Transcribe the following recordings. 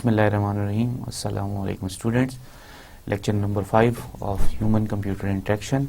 Bismillahirrahmanirrahim. Assalamu alaikum students. Lecture number 5 of human computer interaction.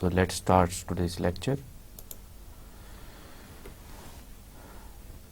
So let's start today's lecture.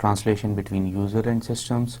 translation between user and systems,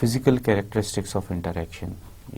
physical characteristics of interaction.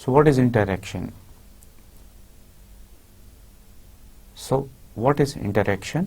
So what is interaction? So what is interaction?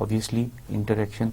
Obviously interaction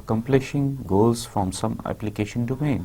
accomplishing goals from some application domain.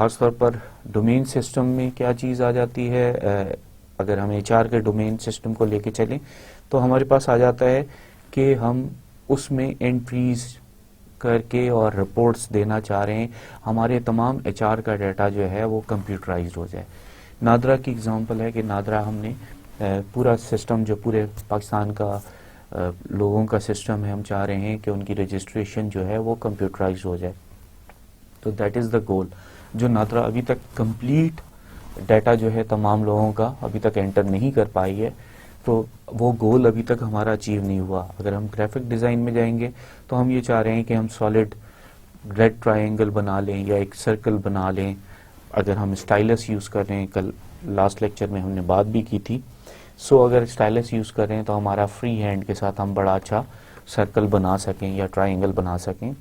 خاص طور پر domain system میں کیا چیز آ جاتی ہے. اگر ہم H R کے ڈومین سسٹم کو لے کے چلیں تو ہمارے پاس آ جاتا ہے کہ ہم اس میں انٹریز کر کے اور رپورٹس دینا چاہ رہے ہیں, ہمارے تمام ایچ آر کا ڈیٹا جو ہے وہ کمپیوٹرائزڈ ہو جائے. نادرا کی اگزامپل ہے کہ نادرا ہم نے پورا سسٹم جو پورے پاکستان کا لوگوں کا سسٹم ہے, ہم چاہ رہے ہیں کہ ان کی رجسٹریشن جو ہے وہ کمپیوٹرائز ہو جائے. تو دیٹ از دا گول. جو نادرا ابھی تک کمپلیٹ ڈیٹا جو ہے تمام لوگوں کا ابھی تک انٹر نہیں کر پائی ہے, تو وہ گول ابھی تک ہمارا اچیو نہیں ہوا. اگر ہم گرافک ڈیزائن میں جائیں گے تو ہم یہ چاہ رہے ہیں کہ ہم سالڈ ریڈ ٹرائنگل بنا لیں یا ایک سرکل بنا لیں. اگر ہم اسٹائلس یوز کر رہے ہیں, کل لاسٹ لیکچر میں ہم نے بات بھی کی تھی, اگر اسٹائلس یوز کر رہے ہیں تو ہمارا فری ہینڈ کے ساتھ ہم بڑا اچھا سرکل بنا سکیں یا ٹرائنگل بنا سکیں.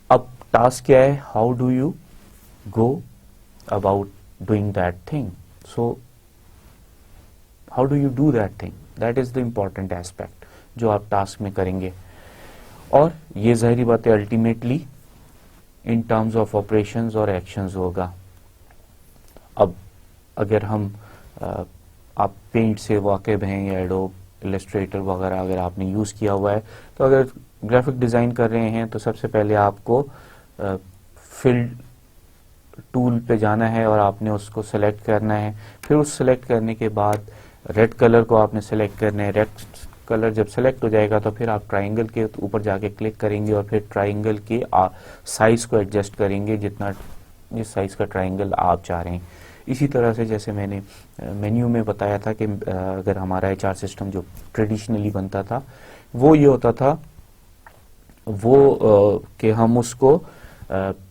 اب ٹاسک کیا ہے, how do you go about doing that thing. How do you do that thing, that is the important aspect جو آپ ٹاسک میں کریں گے. اور یہ ظاہری بات ہے ultimately in terms of operations اور ایکشنز ہوگا. اب اگر ہم آپ پینٹ سے واقف ہیں یا ایڈوب السٹریٹر وغیرہ اگر آپ نے یوز کیا ہوا ہے, تو اگر گرافک ڈیزائن کر رہے ہیں تو سب سے پہلے آپ کو فل ٹول پہ جانا ہے اور آپ نے اس کو سلیکٹ کرنا ہے. پھر اس سلیکٹ کرنے کے بعد ریڈ کلر کو آپ نے سلیکٹ کرنا ہے. ریڈ کلر جب سلیکٹ ہو جائے گا تو پھر آپ ٹرائنگل کے اوپر جا کے کلک کریں گے اور پھر ٹرائنگل کے سائز کو ایڈجسٹ کریں گے جس سائز کا ٹرائنگل آپ چاہ رہے ہیں. اسی طرح سے جیسے میں نے مینیو میں بتایا تھا کہ اگر ہمارا ایچ آر سسٹم جو ٹریڈیشنلی بنتا تھا وہ یہ ہوتا تھا وہ کہ ہم اس کو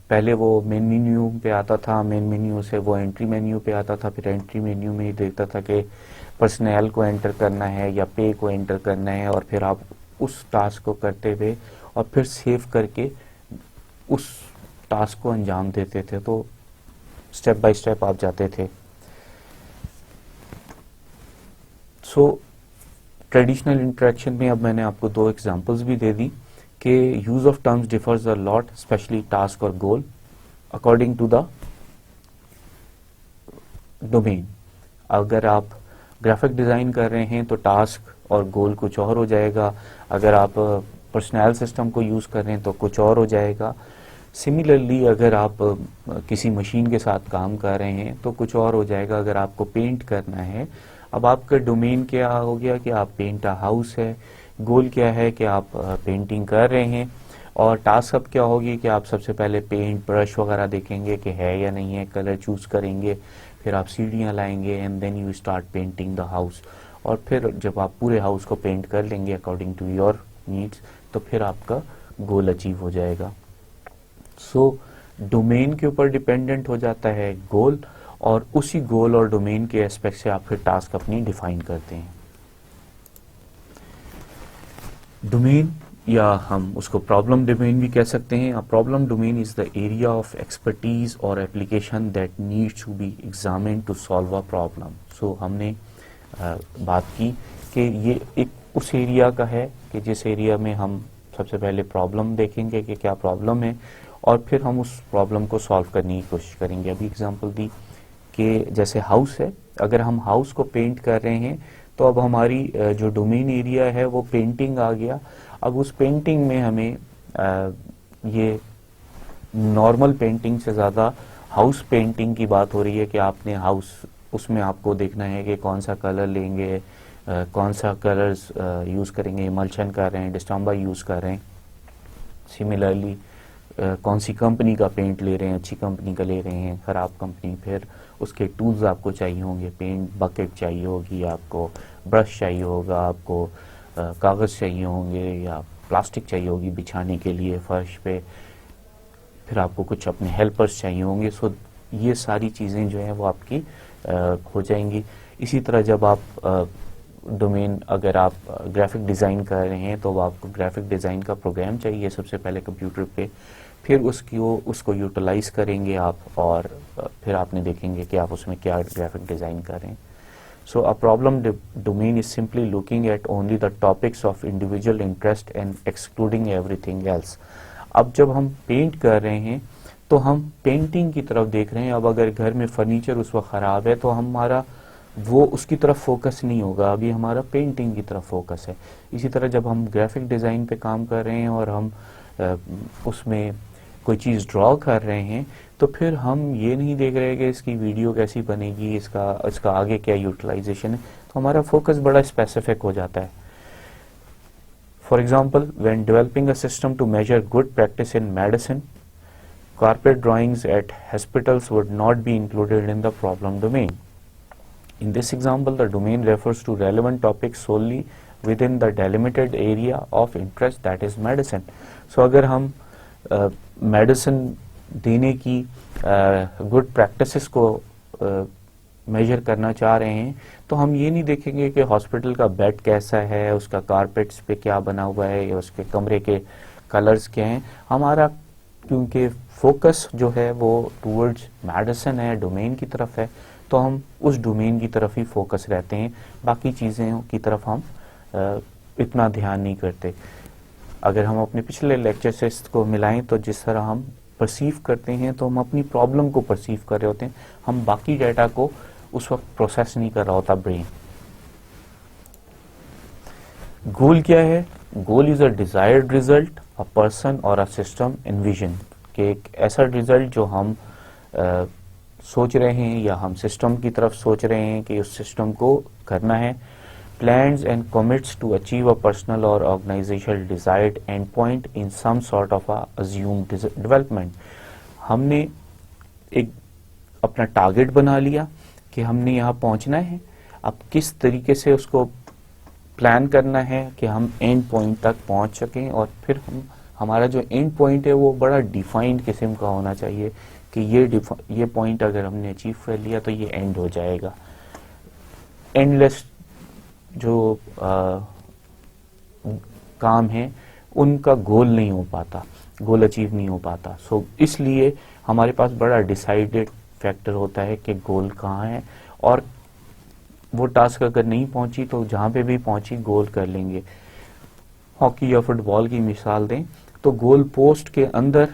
پہلے وہ مین مینیو پہ آتا تھا, مین مینیو سے وہ انٹری مینیو پہ آتا تھا, پھر انٹری مینیو میں یہ دیکھتا تھا کہ پرسنل کو انٹر کرنا ہے یا پے کو انٹر کرنا ہے, اور پھر آپ اس ٹاسک کو کرتے ہوئے اور پھر سیو کر کے اس ٹاسک کو انجام دیتے تھے. تو اسٹیپ بائی اسٹیپ آپ جاتے تھے. ٹریڈیشنل انٹریکشن میں اب میں نے آپ کو 2 ایگزامپلس بھی دے دی کہ use of terms differs a lot, especially task اور goal according to the domain. اگر آپ گرافک ڈیزائن کر رہے ہیں تو ٹاسک اور گول کچھ اور ہو جائے گا, اگر آپ پرسنل سسٹم کو یوز کر رہے ہیں تو کچھ اور ہو جائے گا. سملرلی اگر آپ کسی مشین کے ساتھ کام کر رہے ہیں تو کچھ اور ہو جائے گا. اگر آپ کو پینٹ کرنا ہے, اب آپ کا ڈومین کیا ہو گیا کہ آپ پینٹ ہاؤس ہے, گول کیا ہے کہ آپ پینٹنگ کر رہے ہیں, اور ٹاسک اب کیا ہوگی کہ آپ سب سے پہلے پینٹ برش وغیرہ دیکھیں گے کہ ہے یا نہیں ہے, کلر چوز کریں گے, پھر آپ سیڑھیاں لائیں گے and then you start painting the house. اور پھر جب آپ پورے ہاؤس کو پینٹ کر لیں گے اکارڈنگ ٹو یور نیڈس تو پھر آپ کا گول اچیو ہو جائے گا. ڈومین کے اوپر ڈیپینڈنٹ ہو جاتا ہے گول, اور اسی گول اور ڈومین کے ایسپیکٹ سے آپ پھر ٹاسک اپنی ڈیفائن کرتے ہیں. ڈومین یا ہم اس کو پرابلم ڈومین بھی کہہ سکتے ہیں. Problem domain is the area of expertise اور application that needs to be examined to solve a problem. ہم نے بات کی کہ یہ ایک اس ایریا کا ہے کہ جس ایریا میں ہم سب سے پہلے پرابلم دیکھیں گے کہ کیا پرابلم ہے, اور پھر ہم اس پرابلم کو سالو کرنے کی کوشش کریں گے. ابھی اگزامپل دی کہ جیسے ہاؤس ہے, اگر ہم ہاؤس کو پینٹ کر رہے ہیں تو اب ہماری جو ڈومین ایریا ہے وہ پینٹنگ آ گیا. اب اس پینٹنگ میں ہمیں یہ نارمل پینٹنگ سے زیادہ ہاؤس پینٹنگ کی بات ہو رہی ہے کہ آپ نے ہاؤس, اس میں آپ کو دیکھنا ہے کہ کون سا کلر لیں گے, کون سا کلرز یوز کریں گے, ایملشن کر رہے ہیں, ڈسٹمبر یوز کر رہے ہیں. سملرلی کون سی کمپنی کا پینٹ لے رہے ہیں, اچھی کمپنی کا لے رہے ہیں, خراب کمپنی, پھر اس کے ٹولز آپ کو چاہیے ہوں گے, پینٹ بکٹ چاہیے ہوگی آپ کو, برش چاہیے ہوگا آپ کو, کاغذ چاہیے ہوں گے یا پلاسٹک چاہیے ہوگی بچھانے کے لیے فرش پہ, پھر آپ کو کچھ اپنے ہیلپرز چاہیے ہوں گے. یہ ساری چیزیں جو ہیں وہ آپ کی ہو جائیں گی. اسی طرح جب آپ ڈومین, اگر آپ گرافک ڈیزائن کر رہے ہیں تو آپ کو گرافک ڈیزائن کا پروگرام چاہیے سب سے پہلے کمپیوٹر پہ, پھر اس کو یوٹیلائز کریں گے آپ, اور پھر آپ نے دیکھیں گے کہ آپ اس میں کیا گرافک ڈیزائن کر رہے ہیں. A problem domain is simply looking at only the topics of individual interest and excluding everything else. اب جب ہم پینٹ کر رہے ہیں تو ہم پینٹنگ کی طرف دیکھ رہے ہیں. اب اگر گھر میں فرنیچر اس وقت خراب ہے تو ہمارا وہ اس کی طرف فوکس نہیں ہوگا, ابھی ہمارا پینٹنگ کی طرف فوکس ہے. اسی طرح جب ہم گرافک ڈیزائن پہ کام کر رہے ہیں اور ہم اس میں کوئی چیز ڈرا کر رہے ہیں تو پھر ہم یہ نہیں دیکھ رہے کہ اس کی ویڈیو کیسی بنے گی, اس کا آگے کیا یوٹیلائزیشن ہے, تو ہمارا فوکس بڑا اسپیسیفک ہو جاتا ہے. For example, when developing a system to measure good practice in medicine, carpet drawings at hospitals would not be included in the problem domain. In this example, the domain refers to relevant topics solely within the delimited area of interest, that is medicine. So اگر ہم medicine دینے کی good practices کو major کرنا چاہ رہے ہیں تو ہم یہ نہیں دیکھیں گے کہ ہاسپٹل کا بیڈ کیسا ہے, اس کا کارپیٹس پہ کیا بنا ہوا ہے, یا اس کے کمرے کے کلرز کیا ہیں. ہمارا کیونکہ فوکس جو ہے وہ ٹورڈز میڈیسن ہے, ڈومین کی طرف ہے, تو ہم اس ڈومین کی طرف ہی فوکس رہتے ہیں, باقی چیزیں کی طرف ہم اتنا دھیان نہیں کرتے. اگر ہم اپنے پچھلے لیکچر سے اس کو ملائیں تو جس طرح ہم پرسیو کرتے ہیں تو ہم اپنی پرابلم کو پرسیو کر رہے ہوتے ہیں, ہم باقی ڈیٹا کو اس وقت پروسیس نہیں کر رہا ہوتا برین. گول کیا ہے؟ Goal is a desired result a person or a system envision, کہ ایک ایسا ریزلٹ جو ہم سوچ رہے ہیں یا ہم سسٹم کی طرف سوچ رہے ہیں کہ اس سسٹم کو کرنا ہے. plans and commits to achieve a personal or organizational desired endpoint in some sort of a assumed development. ہم نے ایک اپنا ٹارگٹ بنا لیا کہ ہم نے یہاں پہنچنا ہے, اب کس طریقے سے اس کو پلان کرنا ہے کہ ہم اینڈ پوائنٹ تک پہنچ سکیں, اور پھر ہمارا جو اینڈ پوائنٹ ہے وہ بڑا ڈیفائنڈ قسم کا ہونا چاہیے کہ یہ پوائنٹ اگر ہم نے اچیو کر لیا تو یہ اینڈ ہو جائے گا. اینڈ لیس جو کام ہیں ان کا گول نہیں ہو پاتا, گول اچیو نہیں ہو پاتا. سو اس لیے ہمارے پاس بڑا ڈیسائیڈڈ فیکٹر ہوتا ہے کہ گول کہاں ہے, اور وہ ٹاسک اگر نہیں پہنچی تو جہاں پہ بھی پہنچی گول کر لیں گے. ہاکی یا فٹ بال کی مثال دیں تو گول پوسٹ کے اندر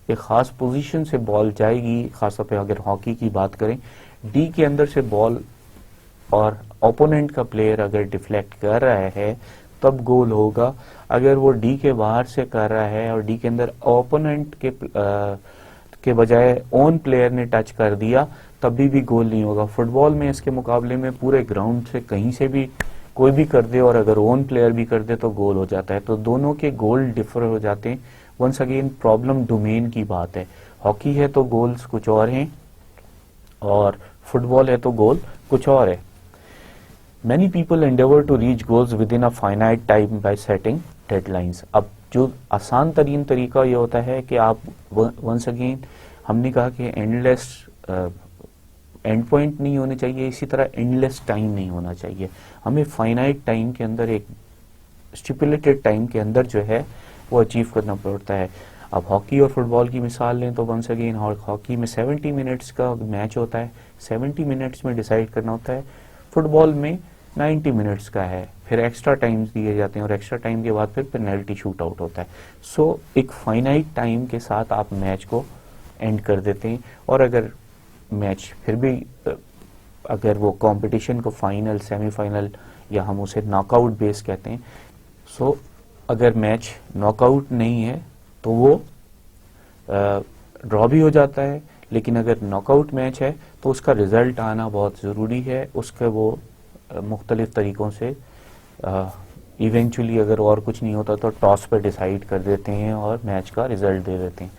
ایک خاص پوزیشن سے بال جائے گی, خاص طور پہ اگر ہاکی کی بات کریں, ڈی کے اندر سے بال اور اوپوننٹ کا پلیئر اگر ڈیفلیکٹ کر رہا ہے تب گول ہوگا. اگر وہ ڈی کے باہر سے کر رہا ہے اور ڈی کے اندر اوپوننٹ کے بجائے اون پلیئر نے ٹچ کر دیا تب بھی گول نہیں ہوگا. فٹ بال میں اس کے مقابلے میں پورے گراؤنڈ سے کہیں سے بھی کوئی بھی کر دے اور اگر اون پلیئر بھی کر دے تو گول ہو جاتا ہے. تو دونوں کے گول ڈفر ہو جاتے ہیں. ونس اگین پرابلم ڈومین کی بات ہے. ہاکی ہے تو گولز کچھ اور ہیں اور فٹ بال ہے تو گول کچھ اور ہے. Many people endeavor to reach goals within a finite time by setting deadlines. اب جو آسان ترین طریقہ یہ ہوتا ہے کہ آپ ونس اگین ہم نے کہا کہ اینڈ لیس اینڈ پوائنٹ نہیں ہونے چاہیے, اسی طرح اینڈ لیس ٹائم نہیں ہونا چاہیے. ہمیں فائنائٹ ٹائم کے اندر, ایک اسٹیپولیٹڈ ٹائم کے اندر جو ہے وہ اچیو کرنا پڑتا ہے. اب ہاکی اور فٹ بال کی مثال لیں تو ونس اگین ہاکی میں 70 منٹس کا میچ ہوتا ہے, 70 منٹس میں ڈیسائیڈ کرنا ہوتا ہے. فٹ بال میں 90 منٹس کا ہے, پھر ایکسٹرا ٹائمز دیے جاتے ہیں اور ایکسٹرا ٹائم کے بعد پھر پینلٹی شوٹ آؤٹ ہوتا ہے. سو ایک فائنائٹ ٹائم کے ساتھ آپ میچ کو اینڈ کر دیتے ہیں. اور اگر میچ پھر بھی اگر وہ کمپٹیشن کو فائنل, سیمی فائنل یا ہم اسے ناک آؤٹ بیس کہتے ہیں, سو اگر میچ ناک آؤٹ نہیں ہے تو وہ ڈرا بھی ہو جاتا ہے, لیکن اگر ناک آؤٹ میچ ہے تو اس کا ریزلٹ آنا بہت ضروری ہے. اس کے وہ مختلف طریقوں سے ایونچولی اگر اور کچھ نہیں ہوتا تو ٹاس پہ ڈیسائیڈ کر دیتے ہیں اور میچ کا ریزلٹ دے دیتے ہیں.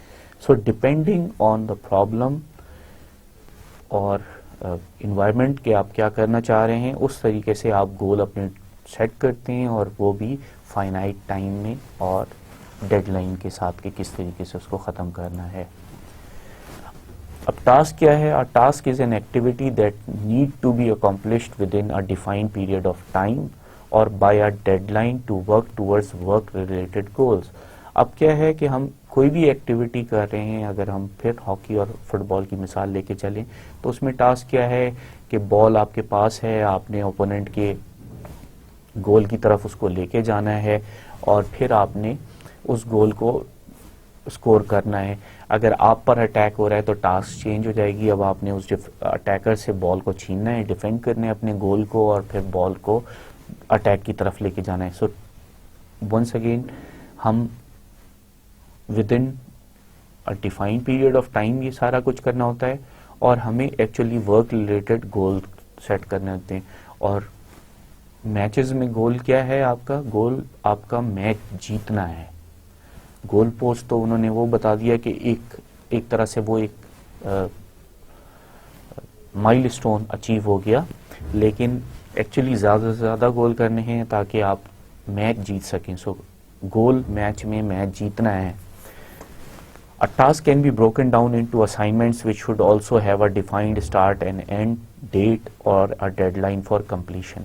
So depending on the problem اور انوائرمنٹ کہ آپ کیا کرنا چاہ رہے ہیں, اس طریقے سے آپ گول اپنے سیٹ کرتے ہیں, اور وہ بھی فائنائٹ ٹائم میں اور ڈیڈ لائن کے ساتھ کہ کس طریقے سے اس کو ختم کرنا ہے. اب ٹاسک کیا ہے؟ A task is an activity that need to be accomplished within a defined period of time or by a deadline to work towards work related goals. اب کیا ہے کہ ہم کوئی بھی ایکٹیویٹی کر رہے ہیں, اگر ہم پھر ہاکی اور فٹ بال کی مثال لے کے چلیں تو اس میں ٹاسک کیا ہے کہ بال آپ کے پاس ہے, آپ نے اوپوننٹ کے گول کی طرف اس کو لے کے جانا ہے, اور پھر آپ نے اس گول کو اسکور کرنا ہے. اگر آپ پر اٹیک ہو رہا ہے تو ٹاسک چینج ہو جائے گی. اب آپ نے اس اٹیکر سے بال کو چھیننا ہے, ڈیفینڈ کرنا ہے اپنے گول کو, اور پھر بال کو اٹیک کی طرف لے کے جانا ہے. سو ونس اگین ہم within defined period of time یہ سارا کچھ کرنا ہوتا ہے, اور ہمیں actually work related goal set کرنے ہوتے ہیں. اور میچز میں گول کیا ہے آپ کا؟ گول آپ کا میچ جیتنا ہے. گول پوسٹ تو انہوں نے وہ بتا دیا کہ ایک طرح سے وہ ایک مائل سٹون اچیو ہو گیا, لیکن ایکچولی زیادہ سے زیادہ گول کرنے ہیں تاکہ آپ میچ جیت سکیں. سو گول میچ میں میچ جیتنا ہے. A task can be broken down into assignments which should also have a defined start and end date or a deadline for completion.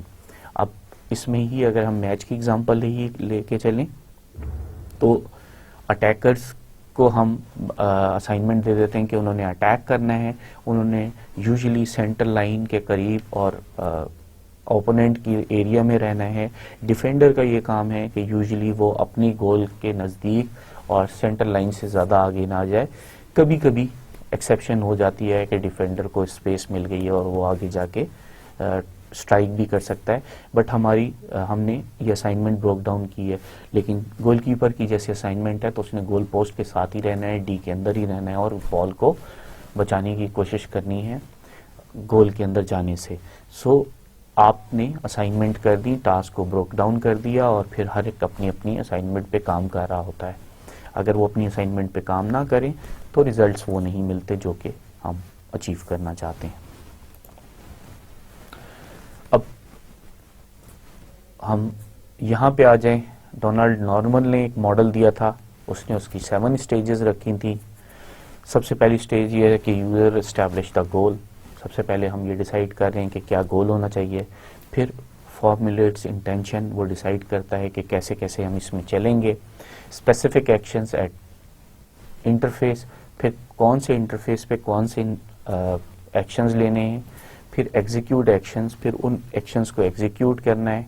اب اس میں ہی اگر ہم میچ کی اگزامپل لے کے چلیں تو اٹیکرز کو ہم اسائنمنٹ دے دیتے ہیں کہ انہوں نے اٹیک کرنا ہے, انہوں نے یوزلی سینٹر لائن کے قریب اور اوپوننٹ کی ایریا میں رہنا ہے. ڈیفینڈر کا یہ کام ہے کہ یوزلی وہ اپنی گول کے نزدیک اور سینٹر لائن سے زیادہ آگے نہ جائے. کبھی کبھی ایکسیپشن ہو جاتی ہے کہ ڈیفینڈر کو اسپیس مل گئی ہے اور وہ آگے جا کے اسٹرائک بھی کر سکتا ہے, بٹ ہم نے یہ اسائنمنٹ بروک ڈاؤن کی ہے. لیکن گول کیپر کی جیسے اسائنمنٹ ہے تو اس نے گول پوسٹ کے ساتھ ہی رہنا ہے, ڈی کے اندر ہی رہنا ہے, اور بال کو بچانے کی کوشش کرنی ہے گول کے اندر جانے سے. سو آپ نے اسائنمنٹ کر دی, ٹاسک کو بروک ڈاؤن کر دیا, اور پھر ہر ایک اپنی اپنی اسائنمنٹ پہ کام کر رہا ہوتا ہے. اگر وہ اپنی اسائنمنٹ پہ کام نہ کریں تو ریزلٹس وہ نہیں ملتے جو کہ ہم اچیو کرنا چاہتے ہیں. اب ہم یہاں پہ آ جائیں. ڈونلڈ نارمن نے ایک ماڈل دیا تھا, اس نے اس کی 7 اسٹیجز رکھی تھیں. سب سے پہلی اسٹیج یہ ہے کہ یوزر اسٹیبلش دا گول. سب سے پہلے ہم یہ ڈیسائیڈ کر رہے ہیں کہ کیا گول ہونا چاہیے. پھر فارمولیٹس انٹینشن, وہ ڈیسائیڈ کرتا ہے کہ کیسے کیسے ہم اس میں چلیں گے. اسپیسیفک ایکشنز ایٹ انٹرفیس, پھر کون سے انٹرفیس پہ کون سے ایکشنز لینے ہیں. پھر ایگزیکیوٹ ایکشنز, پھر ان ایکشنز کو ایگزیکیوٹ کرنا ہے.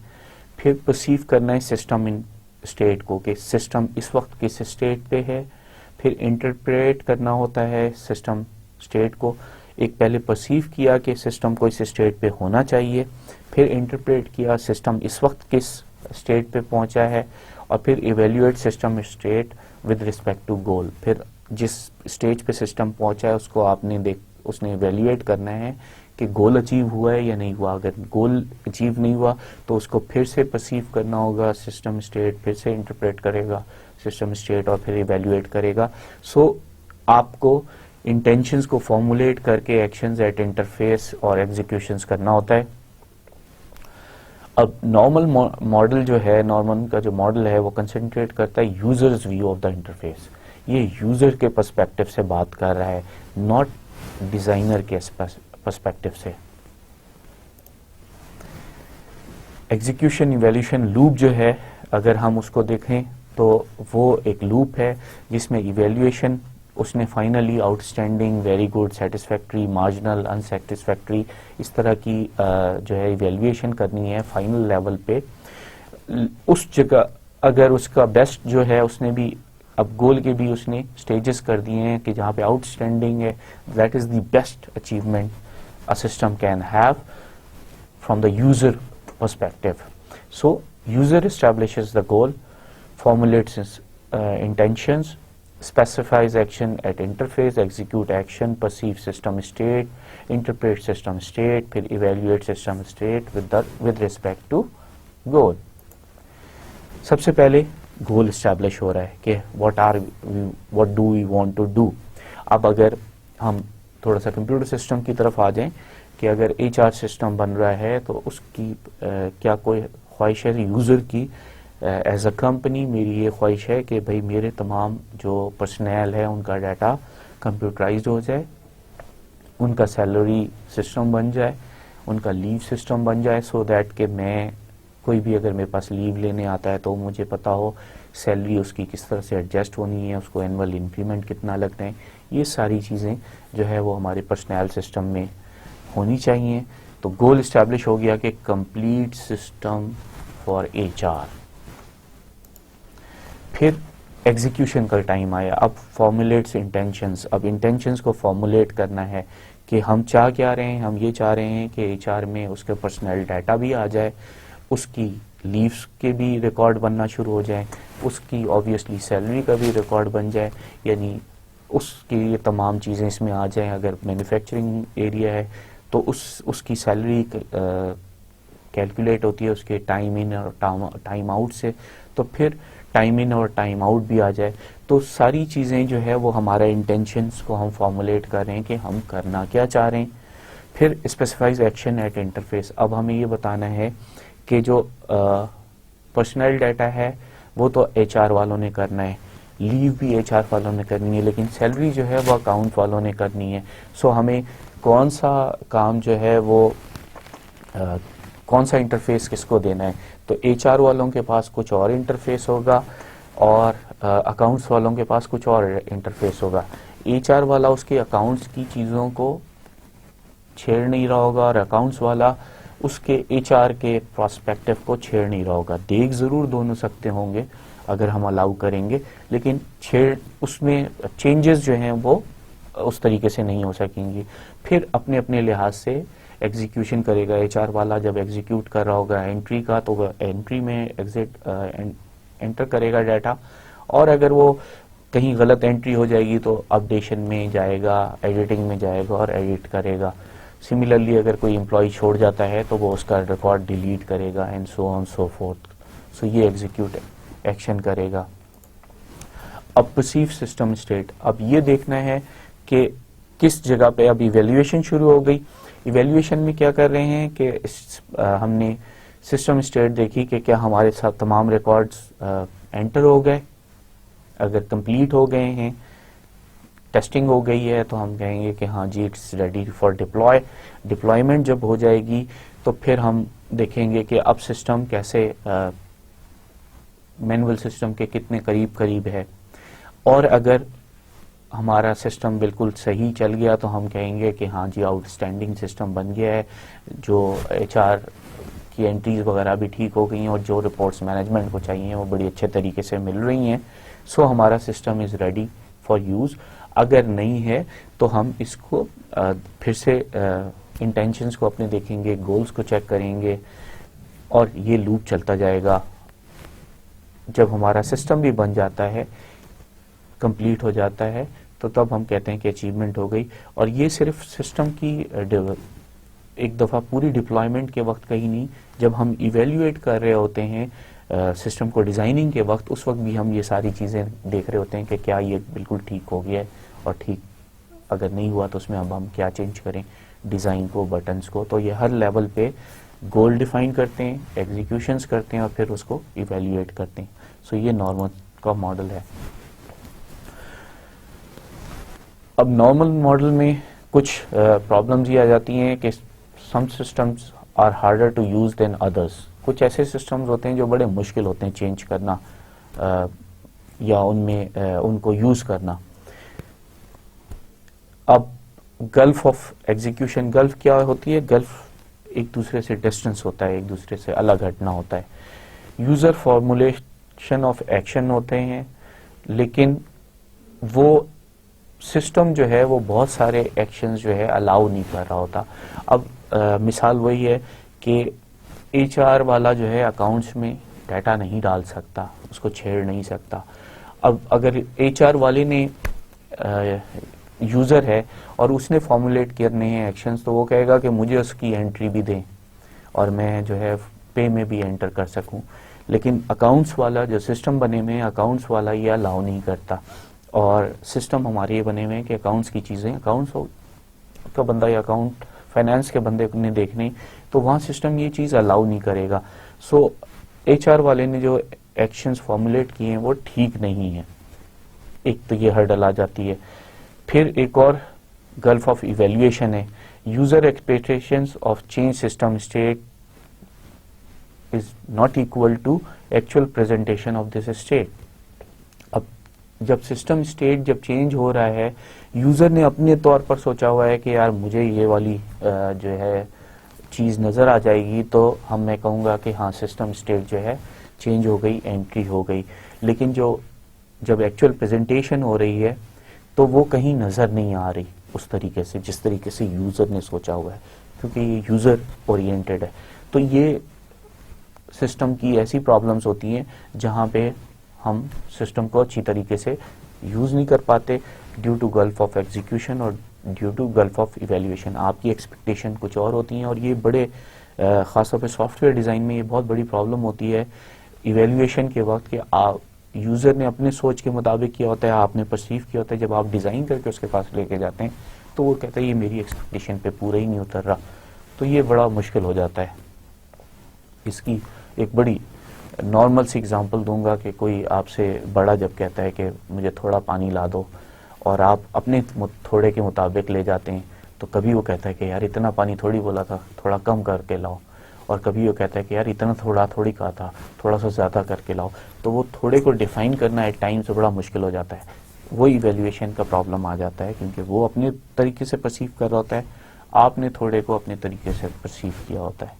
پھر پرسیو کرنا ہے سسٹم ان اسٹیٹ کو کہ سسٹم اس وقت کس اسٹیٹ پہ ہے. پھر انٹرپریٹ کرنا ہوتا ہے سسٹم اسٹیٹ کو. ایک پہلے پرسیو کیا کہ سسٹم کو اس اسٹیٹ پہ ہونا چاہیے, پھر انٹرپریٹ کیا سسٹم اس وقت کس اسٹیٹ پہ پہنچا ہے, اور پھر evaluate system state with respect to goal. پھر جس اسٹیج پہ سسٹم پہنچا ہے اس کو آپ نے اس نے ایویلیویٹ کرنا ہے کہ گول اچیو ہوا ہے یا نہیں ہوا. اگر گول اچیو نہیں ہوا تو اس کو پھر سے پرسیو کرنا ہوگا سسٹم اسٹیٹ, پھر سے انٹرپریٹ کرے گا سسٹم اسٹیٹ, اور پھر ایویلیویٹ کرے گا. سو آپ کو انٹینشنز کو فارمولیٹ کر کے ایکشنز ایٹ انٹرفیس اور ایگزیکیوشنز کرنا ہوتا ہے. اب نارمل ماڈل جو ہے, نارمل کا جو ماڈل ہے وہ کنسنٹریٹ کرتا ہے user's view of the interface. یہ یوزر کے پرسپیکٹو سے بات کر رہا ہے, ناٹ ڈیزائنر کے پرسپیکٹو سے. ایگزیکیوشن ایویلیوشن لوپ جو ہے اگر ہم اس کو دیکھیں تو وہ ایک لوپ ہے جس میں ایویلیویشن اس نے finally out standing, very good, satisfactory, marginal, ان سیٹسفیکٹری, اس طرح کی جو ہے ایویلیویشن کرنی ہے فائنل لیول پہ. اس جگہ اگر اس کا بیسٹ جو ہے اس نے بھی اب گول کے بھی اس نے اسٹیجز کر دیے ہیں کہ جہاں پہ آؤٹ اسٹینڈنگ ہے, that is the best achievement a system can have from the user perspective. So user establishes the goal, formulates its intentions, specifies action at interface, execute action, perceive system state, interpret system state, پھر evaluate system state with respect to goal. سب سے پہلے گول establish ہو رہا ہے کہ what do we want to do. اب اگر ہم تھوڑا سا کمپیوٹر سسٹم کی طرف آ جائیں کہ اگر HR سسٹم بن رہا ہے تو اس کی کیا کوئی خواہش ہے یوزر کی, ایز اے کمپنی میری یہ خواہش ہے کہ بھئی میرے تمام جو پرسنل ہے ان کا ڈیٹا کمپیوٹرائزڈ ہو جائے, ان کا سیلری سسٹم بن جائے, ان کا لیو سسٹم بن جائے, سو دیٹ کہ میں کوئی بھی اگر میرے پاس لیو لینے آتا ہے تو مجھے پتا ہو سیلری اس کی کس طرح سے ایڈجسٹ ہونی ہے, اس کو اینول انکریمنٹ کتنا لگتا ہے. یہ ساری چیزیں جو ہے وہ ہمارے پرسنل سسٹم میں ہونی چاہیے. تو گول اسٹیبلش ہو گیا کہ کمپلیٹ سسٹم فار HR. پھر ایگزیکیوشن کا ٹائم آیا. اب فارمولیٹس انٹینشنز, اب انٹینشنز کو فارمولیٹ کرنا ہے کہ ہم چاہ کیا رہے ہیں. ہم یہ چاہ رہے ہیں کہ ایچ آر میں اس کے پرسنل ڈیٹا بھی آ جائے, اس کی لیوز کے بھی ریکارڈ بننا شروع ہو جائیں, اس کی آبویسلی سیلری کا بھی ریکارڈ بن جائے, یعنی اس کی یہ تمام چیزیں اس میں آ جائیں. اگر مینوفیکچرنگ ایریا ہے تو اس کی سیلری کیلکولیٹ ہوتی ہے اس کے ٹائم ان اور ٹائم آؤٹ سے, تو پھر ٹائم ان اور ٹائم آؤٹ بھی آ جائے. تو ساری چیزیں جو ہے وہ ہمارا انٹینشنس کو ہم فارمولیٹ کر رہے ہیں کہ ہم کرنا کیا چاہ رہے ہیں. پھر اسپیسیفائز ایکشن ایٹ انٹرفیس, اب ہمیں یہ بتانا ہے کہ جو پرسنل ڈیٹا ہے وہ تو ایچ آر والوں نے کرنا ہے, لیو بھی ایچ آر والوں نے کرنی ہے, لیکن سیلری جو ہے وہ اکاؤنٹ والوں نے کرنی ہے. سو ہمیں کون سا کام جو ہے وہ کون سا انٹرفیس کس کو دینا ہے. تو ایچ آر والوں کے پاس کچھ اور انٹرفیس ہوگا اور اکاؤنٹس والوں کے پاس کچھ اور انٹرفیس ہوگا. ایچ آر والا اس کے اکاؤنٹس کی چیزوں کو چھیڑ نہیں رہا ہوگا اور اکاؤنٹس والا اس کے ایچ آر کے پراسپیکٹو کو چھیڑ نہیں رہا ہوگا. دیکھ ضرور دونوں سکتے ہوں گے اگر ہم الاؤ کریں گے, لیکن اس میں چینجز جو ہیں وہ اس طریقے سے نہیں ہو سکیں گی. پھر اپنے اپنے لحاظ سے ایگزیکیوشن کرے گا. ایچ آر والا جب ایگزیکیوٹ کر رہا ہوگا انٹری کا تو وہ انٹری میں انٹر کرے گا ڈیٹا, اور اگر وہ کہیں غلط انٹری ہو جائے گی تو اپڈیشن میں جائے گا, ایڈیٹنگ میں جائے گا اور ایڈٹ کرے گا. سملرلی اگر کوئی امپلائی چھوڑ جاتا ہے تو وہ اس کا ریکارڈ ڈیلیٹ کرے گا and so on so forth. سو یہ ایگزیکیوٹ ایکشن کرے گا. اب پرسیو سسٹم اسٹیٹ, اب یہ دیکھنا ہے کہ کس جگہ پہ اب ایویلویشن شروع ہو گئی. ایویلویشن میں کیا کر رہے ہیں کہ ہم نے سسٹم اسٹیٹ دیکھی کہ کیا ہمارے ساتھ تمام ریکارڈز انٹر ہو گئے. اگر کمپلیٹ ہو گئے ہیں, ٹیسٹنگ ہو گئی ہے, تو ہم کہیں گے کہ ہاں جی it's ready for deploy. Deployment جب ہو جائے گی تو پھر ہم دیکھیں گے کہ اب سسٹم کیسے مینول سسٹم کے کتنے قریب ہے. اور اگر ہمارا سسٹم بالکل صحیح چل گیا تو ہم کہیں گے کہ ہاں جی آؤٹ اسٹینڈنگ سسٹم بن گیا ہے, جو ایچ آر کی انٹریز وغیرہ بھی ٹھیک ہو گئی ہیں اور جو رپورٹس مینجمنٹ کو چاہیے وہ بڑی اچھے طریقے سے مل رہی ہیں. سو ہمارا system is ready for use. اگر نہیں ہے تو ہم اس کو پھر سے انٹینشنز کو اپنے دیکھیں گے, گولز کو چیک کریں گے, اور یہ لوپ چلتا جائے گا. جب ہمارا سسٹم بھی بن جاتا ہے, کمپلیٹ ہو جاتا ہے, تو تب ہم کہتے ہیں کہ اچیومنٹ ہو گئی. اور یہ صرف سسٹم کی ایک دفعہ پوری ڈپلائمنٹ کے وقت کہیں نہیں, جب ہم ایویلیویٹ کر رہے ہوتے ہیں سسٹم کو ڈیزائننگ کے وقت, اس وقت بھی ہم یہ ساری چیزیں دیکھ رہے ہوتے ہیں کہ کیا یہ بالکل ٹھیک ہو گیا ہے, اور ٹھیک اگر نہیں ہوا تو اس میں اب ہم کیا چینج کریں ڈیزائن کو, بٹنز کو. تو یہ ہر لیول پہ گول ڈیفائن کرتے ہیں, ایگزیکیوشنز کرتے ہیں, اور پھر اس کو ایویلیویٹ کرتے ہیں. سو یہ نارمل کا ماڈل ہے. اب نارمل ماڈل میں کچھ پرابلمز یہ آ جاتی ہیں کہ some systems are harder to use than others. کچھ ایسے سسٹمز ہوتے ہیں جو بڑے مشکل ہوتے ہیں چینج کرنا یا ان کو یوز کرنا. اب گلف آف ایگزیکیوشن, گلف کیا ہوتی ہے؟ گلف ایک دوسرے سے ڈسٹینس ہوتا ہے, ایک دوسرے سے الگ ہٹنا ہوتا ہے. یوزر فارمولیشن آف ایکشن ہوتے ہیں, لیکن وہ سسٹم جو ہے وہ بہت سارے ایکشنز جو ہے الاؤ نہیں کر رہا ہوتا. اب مثال وہی ہے کہ ایچ آر والا جو ہے اکاؤنٹس میں ڈیٹا نہیں ڈال سکتا, اس کو چھیڑ نہیں سکتا. اب اگر ایچ آر والے نے یوزر ہے اور اس نے فارمولیٹ کرنے ہیں ایکشنز, تو وہ کہے گا کہ مجھے اس کی انٹری بھی دیں اور میں جو ہے پے میں بھی انٹر کر سکوں. لیکن اکاؤنٹس والا جو سسٹم بنے ہوئے ہیں, اکاؤنٹس والا یہ الاؤ نہیں کرتا. اور سسٹم ہمارے یہ بنے ہوئے ہیں کہ اکاؤنٹس کی چیزیں اکاؤنٹس کا بندہ یا اکاؤنٹ فائنانس کے بندے نے دیکھنے, تو وہاں سسٹم یہ چیز الاؤ نہیں کرے گا. سو ایچ آر والے نے جو ایکشنز فارمولیٹ کیے ہیں وہ ٹھیک نہیں ہیں. ایک تو یہ ہرڈل آ جاتی ہے. پھر ایک اور گلف آف ایویلویشن ہے. User expectations of change system state is not equal to actual presentation of this state. اب جب سسٹم اسٹیٹ جب چینج ہو رہا ہے, یوزر نے اپنے طور پر سوچا ہوا ہے کہ یار مجھے یہ والی جو ہے چیز نظر آ جائے گی, تو میں کہوں گا کہ ہاں سسٹم اسٹیٹ جو ہے چینج ہو گئی, انٹری ہو گئی. لیکن جو جب ایکچوئل پریزنٹیشن ہو رہی ہے تو وہ کہیں نظر نہیں آ رہی اس طریقے سے جس طریقے سے یوزر نے سوچا ہوا ہے، کیونکہ یہ یوزر اورینٹڈ ہے. تو یہ سسٹم کی ایسی پرابلمس ہوتی ہیں جہاں پہ ہم سسٹم کو اچھی طریقے سے یوز نہیں کر پاتے due to gulf of execution اور due to gulf of evaluation. آپ کی ایکسپیکٹیشن کچھ اور ہوتی ہیں، اور یہ بڑے خاص طور پہ سافٹ ویئر ڈیزائن میں یہ بہت بڑی پرابلم ہوتی ہے ایویلیویشن کے وقت کہ یوزر نے اپنے سوچ کے مطابق کیا ہوتا ہے، آپ نے پرسیو کیا ہوتا ہے، جب آپ ڈیزائن کر کے اس کے پاس لے کے جاتے ہیں تو وہ کہتا ہے یہ میری ایکسپیکٹیشن پہ پورا ہی نہیں اتر رہا. تو یہ بڑا مشکل ہو جاتا ہے. اس کی ایک بڑی نارمل سی اگزامپل دوں گا کہ کوئی آپ سے بڑا جب کہتا ہے کہ مجھے تھوڑا پانی لا دو اور آپ اپنے تھوڑے کے مطابق لے جاتے ہیں، تو کبھی وہ کہتا ہے کہ یار اتنا پانی تھوڑی بولا تھا، تھوڑا کم کر کے لاؤ، اور کبھی وہ کہتا ہے کہ یار اتنا تھوڑا تھوڑی کہا تھا، تھوڑا سا زیادہ کر کے لاؤ. تو وہ تھوڑے کو ڈیفائن کرنا ایٹ ٹائم سے بڑا مشکل ہو جاتا ہے. وہ ایویلیویشن کا پرابلم آ جاتا ہے کیونکہ وہ اپنے طریقے سے پرسیو کر رہا ہوتا ہے، آپ نے تھوڑے کو اپنے طریقے سے پرسیو کیا ہوتا ہے.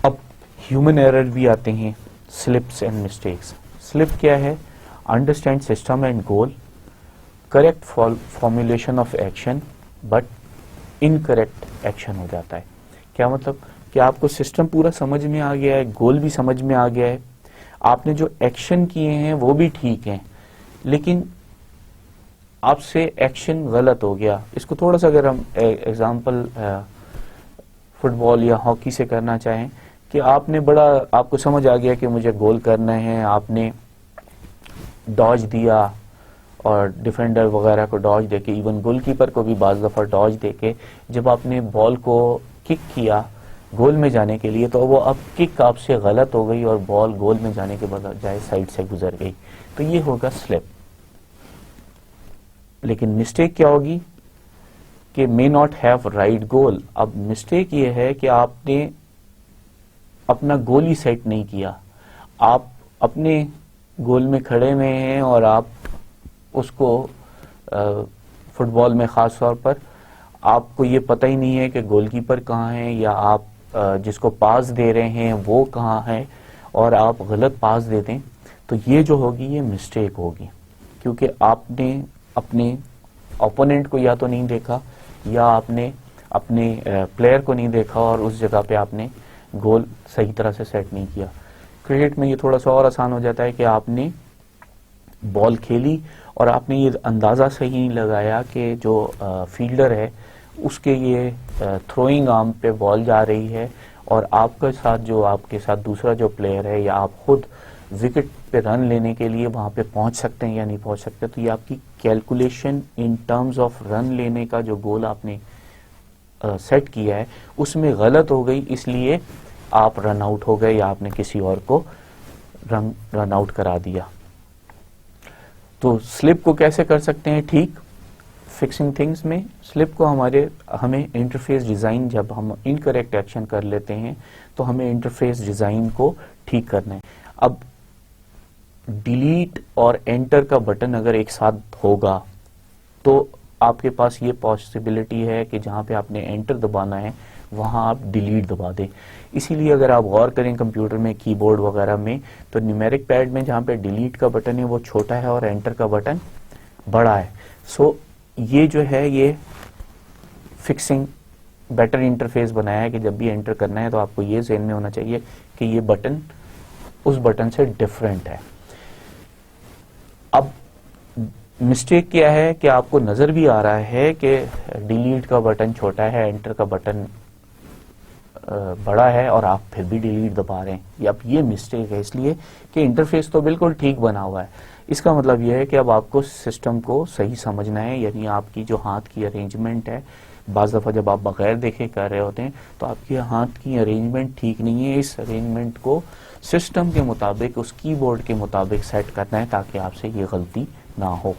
اب ہیومن ایرر بھی آتے ہیں، سلپس اینڈ مسٹیکس. سلپ کیا ہے؟ Understand system and goal, correct formulation of action but incorrect action ہو جاتا ہے. کیا مطلب؟ کہ آپ کو سسٹم پورا سمجھ میں آ گیا ہے، گول بھی سمجھ میں آ گیا ہے، آپ نے جو ایکشن کیے ہیں وہ بھی ٹھیک ہیں، لیکن آپ سے ایکشن غلط ہو گیا. اس کو تھوڑا سا اگر ہم ایگزامپل فٹ بال یا ہاکی سے کرنا چاہیں کہ آپ کو سمجھ آ گیا کہ مجھے گول کرنا ہے، آپ نے ڈاج دیا اور ڈیفینڈر وغیرہ کو ڈاج دے کے، ایون گول کیپر کو بھی بعض دفعہ ڈاج دے کے جب آپ نے بال کو کک کیا گول میں جانے کے لیے، تو وہ اب کک آپ سے غلط ہو گئی اور بال گول میں جانے کے بجائے سائڈ سے گزر گئی. تو یہ ہوگا سلپ. لیکن مسٹیک کیا ہوگی کہ may not have right goal. اب مسٹیک یہ ہے کہ آپ نے اپنا گول ہی سیٹ نہیں کیا، آپ اپنے گول میں کھڑے ہوئے ہیں اور آپ اس کو فٹ بال میں خاص طور پر آپ کو یہ پتہ ہی نہیں ہے کہ گول کیپر کہاں ہے، یا آپ جس کو پاس دے رہے ہیں وہ کہاں ہے، اور آپ غلط پاس دے دیں. تو یہ جو ہوگی یہ مسٹیک ہوگی، کیونکہ آپ نے اپنے اوپوننٹ کو یا تو نہیں دیکھا، یا آپ نے اپنے پلیئر کو نہیں دیکھا اور اس جگہ پہ آپ نے گول صحیح طرح سے سیٹ نہیں کیا. کرکٹ میں یہ تھوڑا سا اور آسان ہو جاتا ہے کہ آپ نے بال کھیلی اور آپ نے یہ اندازہ صحیح نہیں لگایا کہ جو فیلڈر ہے اس کے یہ تھروئنگ آرم پہ بال جا رہی ہے، اور آپ کے ساتھ دوسرا جو پلیئر ہے یا آپ خود وکٹ پہ رن لینے کے لیے وہاں پہ پہنچ سکتے ہیں یا نہیں پہنچ سکتے. تو یہ آپ کی کیلکولیشن ان ٹرمز آف رن لینے کا جو گول آپ نے سیٹ کیا ہے اس میں غلط ہو گئی، اس لیے آپ رن آؤٹ ہو گئے یا آپ نے کسی اور کو رن آؤٹ کرا دیا. تو سلپ کو کیسے کر سکتے ہیں ٹھیک؟ فکسنگ تھنگس میں سلپ کو ہمیں انٹرفیس ڈیزائن، جب ہم انکریکٹ ایکشن کر لیتے ہیں تو ہمیں انٹرفیس ڈیزائن کو ٹھیک کرنا ہے. اب ڈیلیٹ اور انٹر کا بٹن اگر ایک ساتھ ہوگا تو آپ کے پاس یہ پاسبلٹی ہے کہ جہاں پہ آپ نے انٹر دبانا ہے وہاں آپ ڈیلیٹ دبا دیں. اسی لیے اگر آپ غور کریں کمپیوٹر میں کی بورڈ وغیرہ میں تو نیومیرک پیڈ میں جہاں پہ ڈیلیٹ کا بٹن ہے وہ چھوٹا ہے اور انٹر کا بٹن بڑا ہے. سو یہ جو ہے یہ فکسنگ بیٹر انٹرفیس بنایا ہے کہ جب بھی انٹر کرنا ہے تو آپ کو یہ ذہن میں ہونا چاہیے کہ یہ بٹن اس بٹن سے ڈفرینٹ ہے. اب مسٹیک کیا ہے کہ آپ کو نظر بھی آ رہا ہے کہ ڈیلیٹ کا بٹن چھوٹا ہے، انٹر کا بٹن بڑا ہے، اور آپ پھر بھی ڈیلیٹ دبا رہے ہیں. اب یہ مسٹیک ہے اس لیے کہ انٹرفیس تو بالکل ٹھیک بنا ہوا ہے. اس کا مطلب یہ ہے کہ اب آپ کو سسٹم کو صحیح سمجھنا ہے، یعنی آپ کی جو ہاتھ کی ارینجمنٹ ہے، بعض دفعہ جب آپ بغیر دیکھے کر رہے ہوتے ہیں تو آپ کے ہاتھ کی ارینجمنٹ ٹھیک نہیں ہے. اس ارینجمنٹ کو سسٹم کے مطابق، اس کی بورڈ کے مطابق سیٹ کرنا ہے تاکہ آپ سے یہ غلطی نہ ہو.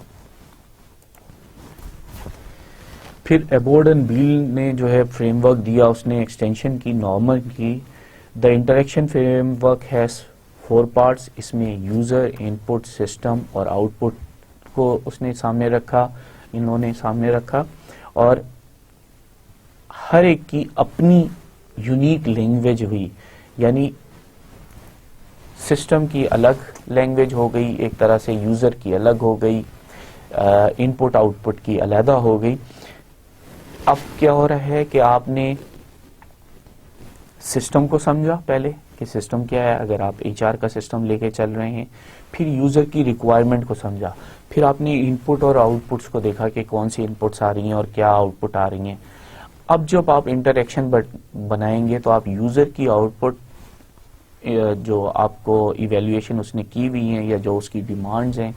پھر ایبورڈ اینڈ بیل نے جو ہے فریم ورک دیا، اس نے ایکسٹینشن کی، نارمل کی. The interaction framework has 4 parts. اس میں یوزر، ان پٹ، سسٹم اور آؤٹ پٹ کو اس نے سامنے رکھا، انہوں نے سامنے رکھا، اور ہر ایک کی اپنی یونیک لینگویج ہوئی. یعنی سسٹم کی الگ لینگویج ہو گئی، ایک طرح سے یوزر کی الگ ہو گئی، ان پٹ آؤٹ پٹ کی علیحدہ ہو گئی. اب کیا ہو رہا ہے کہ آپ نے سسٹم کو سمجھا پہلے کہ سسٹم کیا ہے، اگر آپ ایچ آر کا سسٹم لے کے چل رہے ہیں. پھر یوزر کی ریکوائرمنٹ کو سمجھا، پھر آپ نے ان پٹ اور آؤٹ پٹس کو دیکھا کہ کون سی ان پٹس آ رہی ہیں اور کیا آؤٹ پٹ آ رہی ہیں. اب جب آپ انٹریکشن بنائیں گے تو آپ یوزر کی آؤٹ پٹ جو آپ کو ایویلویشن اس نے کی ہوئی ہیں، یا جو اس کی ڈیمانڈز ہیں،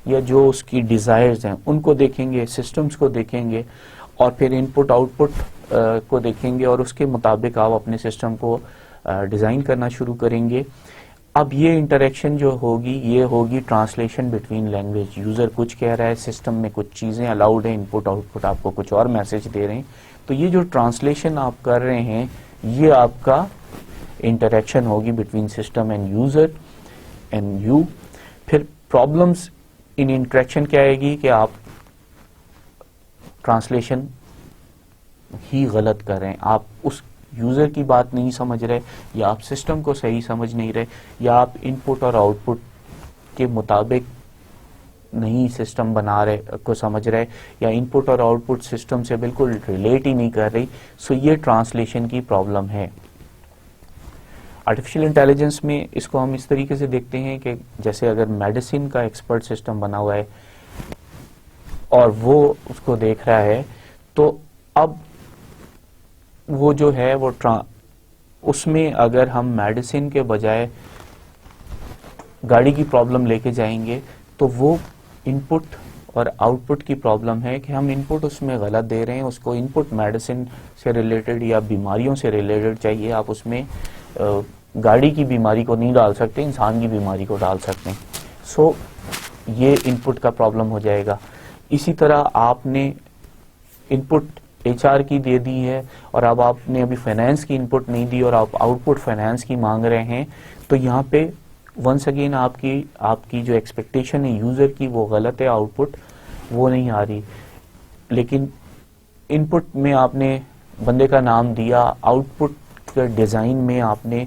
یا جو اس کی ڈیزائرز ہیں، ان کو دیکھیں گے، سسٹمز کو دیکھیں گے، اور پھر ان پٹ آؤٹ پٹ کو دیکھیں گے، اور اس کے مطابق آپ اپنے سسٹم کو ڈیزائن کرنا شروع کریں گے. اب یہ انٹریکشن جو ہوگی، یہ ہوگی ٹرانسلیشن بٹوین لینگویج. یوزر کچھ کہہ رہا ہے، سسٹم میں کچھ چیزیں الاؤڈ ہیں، ان پٹ آؤٹ پٹ آپ کو کچھ اور میسج دے رہے ہیں. تو یہ جو ٹرانسلیشن آپ کر رہے ہیں، یہ آپ کا انٹریکشن ہوگی between system and user and you. پھر پرابلمس ان انٹریکشن کیا آئے گی کہ آپ ٹرانسلیشن ہی غلط کر رہے ہیں، آپ اس یوزر کی بات نہیں سمجھ رہے، یا آپ سسٹم کو صحیح سمجھ نہیں رہے، یا آپ ان پٹ اور آؤٹ پٹ کے مطابق نہیں سسٹم بنا رہے کو سمجھ رہے، یا ان پٹ اور آؤٹ پٹ سسٹم سے بالکل ریلیٹ ہی نہیں کر رہی. سو یہ ٹرانسلیشن کی پرابلم ہے. آرٹیفیشیل انٹیلیجنس میں اس کو ہم اس طریقے سے دیکھتے ہیں کہ جیسے اگر میڈیسن کا ایکسپرٹ سسٹم بنا ہوا ہے اور وہ اس کو دیکھ رہا ہے، تو اب وہ جو ہے وہ اس میں اگر ہم میڈیسن کے بجائے گاڑی کی پرابلم لے کے جائیں گے، تو وہ ان پٹ اور آؤٹ پٹ کی پرابلم ہے کہ ہم ان پٹ اس میں غلط دے رہے ہیں. اس کو ان پٹ میڈیسن سے ریلیٹڈ یا بیماریوں سے ریلیٹڈ چاہیے، آپ اس میں گاڑی کی بیماری کو نہیں ڈال سکتے، انسان کی بیماری کو ڈال سکتے ہیں. سو یہ ان پٹ کا پرابلم ہو جائے گا. اسی طرح آپ نے ان پٹ ایچ آر کی دے دی ہے، اور اب آپ نے ابھی فائنینس کی ان پٹ نہیں دی، اور آپ آؤٹ پٹ فائنینس کی مانگ رہے ہیں. تو یہاں پہ ونس اگین آپ کی جو ایکسپیکٹیشن ہے یوزر کی وہ غلط ہے، آؤٹ پٹ وہ نہیں آ رہی. لیکن ان پٹ میں آپ نے بندے کا نام دیا، آؤٹ پٹ کے ڈیزائن میں آپ نے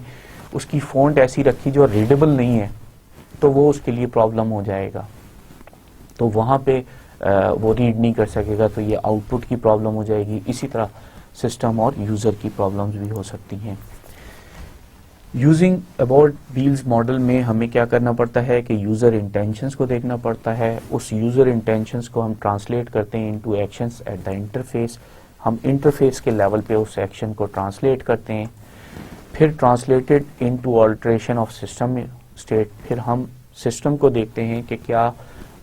اس کی فونٹ ایسی رکھی جو ریڈیبل نہیں ہے، تو وہ اس کے لیے پرابلم ہو جائے گا. تو وہاں پہ وہ ریڈ نہیں کر سکے گا، تو یہ آؤٹ پٹ کی پرابلم ہو جائے گی. اسی طرح سسٹم اور یوزر کی پرابلمز بھی ہو سکتی ہیں. یوزنگ اباؤٹ ویلز ماڈل میں ہمیں کیا کرنا پڑتا ہے کہ یوزر انٹینشنز کو دیکھنا پڑتا ہے. اس یوزر انٹینشنز کو ہم ٹرانسلیٹ کرتے ہیں into actions at the interface. ہم انٹرفیس کے لیول پہ اس ایکشن کو ٹرانسلیٹ کرتے ہیں. پھر translated into alteration of system state. پھر ہم سسٹم کو دیکھتے ہیں کہ کیا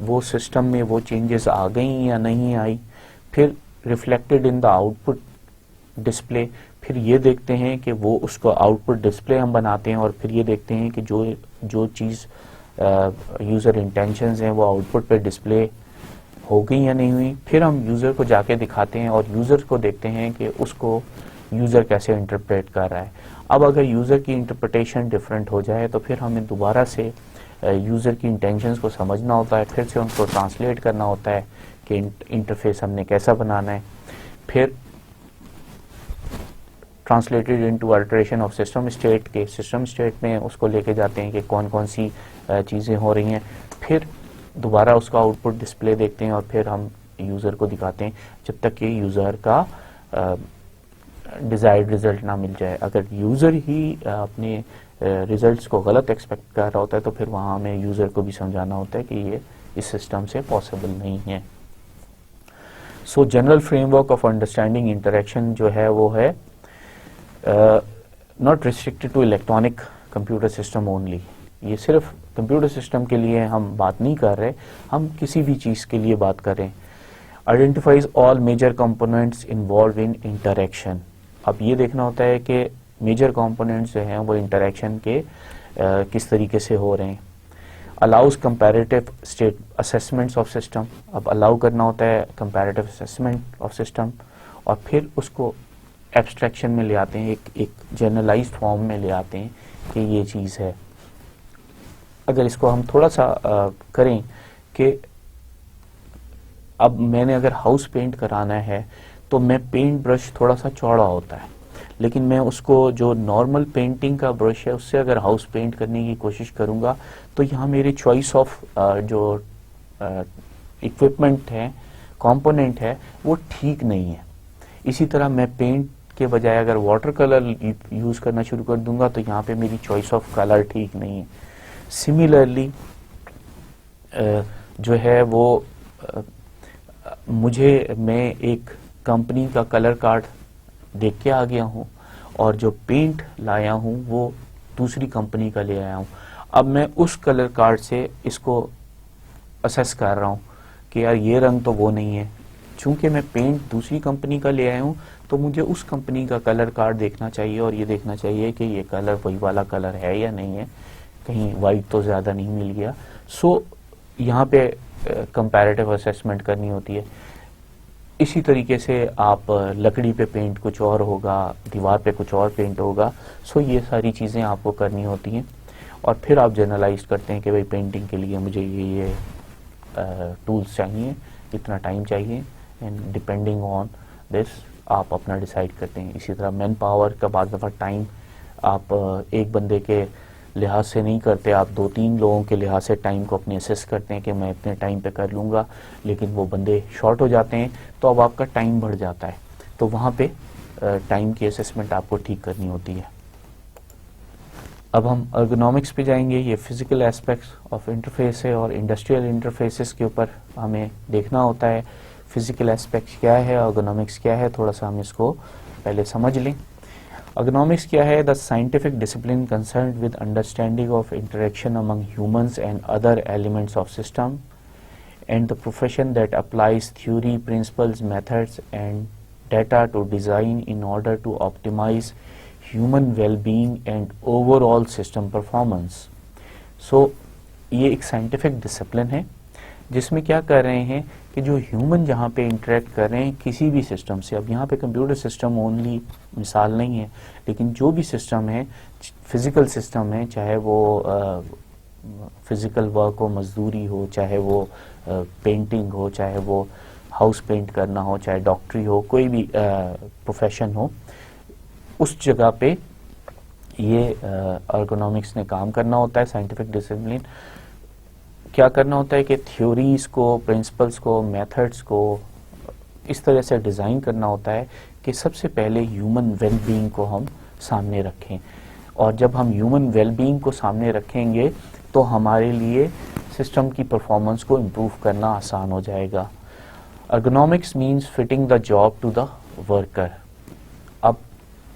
وہ سسٹم میں وہ چینجز آ گئیں یا نہیں آئی. پھر reflected in the out put display. پھر یہ دیکھتے ہیں کہ وہ اس کو آؤٹ پٹ ڈسپلے ہم بناتے ہیں، اور پھر یہ دیکھتے ہیں کہ جو چیز یوزر انٹینشنز ہیں وہ آؤٹ پٹ پہ ڈسپلے ہو گئی یا نہیں ہوئی. پھر ہم یوزر کو جا کے دکھاتے ہیں اور یوزر کو دیکھتے ہیں کہ اس کو یوزر کیسے انٹرپریٹ کر رہا ہے. اب اگر یوزر کی انٹرپریٹیشن ڈفرینٹ ہو جائے تو پھر ہمیں دوبارہ سے یوزر کی انٹینشنز کو سمجھنا ہوتا ہے، پھر سے ان کو ٹرانسلیٹ کرنا ہوتا ہے کہ انٹرفیس ہم نے کیسا بنانا ہے. پھر translated into iteration of system state کے سسٹم اسٹیٹ میں اس کو لے کے جاتے ہیں کہ کون کون سی چیزیں ہو رہی ہیں. پھر دوبارہ اس کا آؤٹ پٹ ڈسپلے دیکھتے ہیں، اور پھر ہم یوزر کو دکھاتے ہیں جب تک کہ یوزر کا ڈیزائرڈ رزلٹ نہ مل جائے. اگر یوزر ہی اپنے ریزلٹس کو غلط ایکسپیکٹ کر رہا ہوتا ہے تو پھر وہاں ہمیں یوزر کو بھی سمجھانا ہوتا ہے کہ یہ اس سسٹم سے پاسبل نہیں ہے. So general framework of understanding interaction جو ہے وہ ہے not restricted to electronic computer system only. یہ صرف کمپیوٹر سسٹم کے لیے ہم بات نہیں کر رہے، ہم کسی بھی چیز کے لیے بات کر رہے ہیں. Identifies all major components involved in interaction. اب یہ دیکھنا ہوتا ہے کہ میجر کمپوننٹس جو ہیں وہ انٹریکشن کے کس طریقے سے ہو رہے ہیں. Allows comparative state assessments of system. اب الاؤ کرنا ہوتا ہے کمپیریٹو اسیسمنٹ آف سسٹم، اور پھر اس کو ایبسٹریکشن میں لے آتے ہیں، ایک جنرلائزڈ فارم میں لے آتے ہیں کہ یہ چیز ہے. اگر اس کو ہم تھوڑا سا کریں کہ اب میں نے اگر ہاؤس پینٹ کرانا ہے تو میں پینٹ برش تھوڑا سا چوڑا ہوتا ہے، لیکن میں اس کو جو نارمل پینٹنگ کا برش ہے اس سے اگر ہاؤس پینٹ کرنے کی کوشش کروں گا تو یہاں میری چوائس آف جو اکوپمنٹ ہے، کمپوننٹ ہے، وہ ٹھیک نہیں ہے. اسی طرح میں پینٹ کے بجائے اگر واٹر کلر یوز کرنا شروع کر دوں گا تو یہاں پہ میری چوائس آف کلر ٹھیک نہیں ہے. سملرلی جو ہے وہ میں ایک کمپنی کا کلر کارڈ دیکھ کے آ گیا ہوں اور جو پینٹ لایا ہوں وہ دوسری کمپنی کا لے آیا ہوں. اب میں اس کلر کارڈ سے اس کو اسیس کر رہا ہوں کہ یار یہ رنگ تو وہ نہیں ہے. چونکہ میں پینٹ دوسری کمپنی کا لے آیا ہوں تو مجھے اس کمپنی کا کلر کارڈ دیکھنا چاہیے اور یہ دیکھنا چاہیے کہ یہ کلر وہی والا کلر ہے یا نہیں ہے، کہیں وائٹ تو زیادہ نہیں مل گیا. سو یہاں پہ کمپیریٹیو اسیسمنٹ کرنی ہوتی ہے. اسی طریقے سے آپ لکڑی پہ پینٹ کچھ اور ہوگا، دیوار پہ کچھ اور پینٹ ہوگا. سو یہ ساری چیزیں آپ کو کرنی ہوتی ہیں اور پھر آپ جنرلائز کرتے ہیں کہ بھائی پینٹنگ کے لیے مجھے یہ ٹولز چاہیے، اتنا ٹائم چاہیے، اینڈ ڈپینڈنگ آن دس آپ اپنا ڈیسائیڈ کرتے ہیں. اسی طرح مین پاور کا بعض دفعہ ٹائم آپ ایک بندے کے لحاظ سے نہیں کرتے، آپ 2-3 لوگوں کے لحاظ سے ٹائم کو اپنے اسیس کرتے ہیں کہ میں اتنے ٹائم پہ کر لوں گا، لیکن وہ بندے شارٹ ہو جاتے ہیں تو اب آپ کا ٹائم بڑھ جاتا ہے. تو وہاں پہ ٹائم کی اسیسمنٹ آپ کو ٹھیک کرنی ہوتی ہے. اب ہم ارگونامکس پہ جائیں گے. یہ فزیکل ایسپیکٹس آف انٹرفیس ہے اور انڈسٹریل انٹرفیسز کے اوپر ہمیں دیکھنا ہوتا ہے فزیکل ایسپیکٹس کیا ہے، ارگونامکس کیا ہے. تھوڑا سا ہم اس کو پہلے سمجھ لیں. ارگونامکس کیا ہے؟ The scientific discipline concerned with understanding of interaction among humans and other elements of system and the profession that applies theory, principles, methods and data to design in order to optimize human well being and overall system performance. So یہ ایک scientific discipline ہے جس میں کیا کر رہے ہیں کہ جو ہیومن جہاں پہ انٹریکٹ کر رہے ہیں کسی بھی سسٹم سے، اب یہاں پہ کمپیوٹر سسٹم اونلی مثال نہیں ہے، لیکن جو بھی سسٹم ہے، فزیکل سسٹم ہے، چاہے وہ فزیکل ورک ہو، مزدوری ہو، چاہے وہ پینٹنگ ہو، چاہے وہ ہاؤس پینٹ کرنا ہو، چاہے ڈاکٹری ہو، کوئی بھی پروفیشن ہو، اس جگہ پہ یہ ارگونامکس نے کام کرنا ہوتا ہے. سائنٹیفک ڈسپلن کیا کرنا ہوتا ہے کہ تھیوریز کو، پرنسپلز کو، میتھڈز کو اس طرح سے ڈیزائن کرنا ہوتا ہے کہ سب سے پہلے ہیومن ویل بینگ کو ہم سامنے رکھیں. اور جب ہم ہیومن ویل بینگ کو سامنے رکھیں گے تو ہمارے لیے سسٹم کی پرفارمنس کو امپروو کرنا آسان ہو جائے گا. Ergonomics means fitting the job to the worker. اب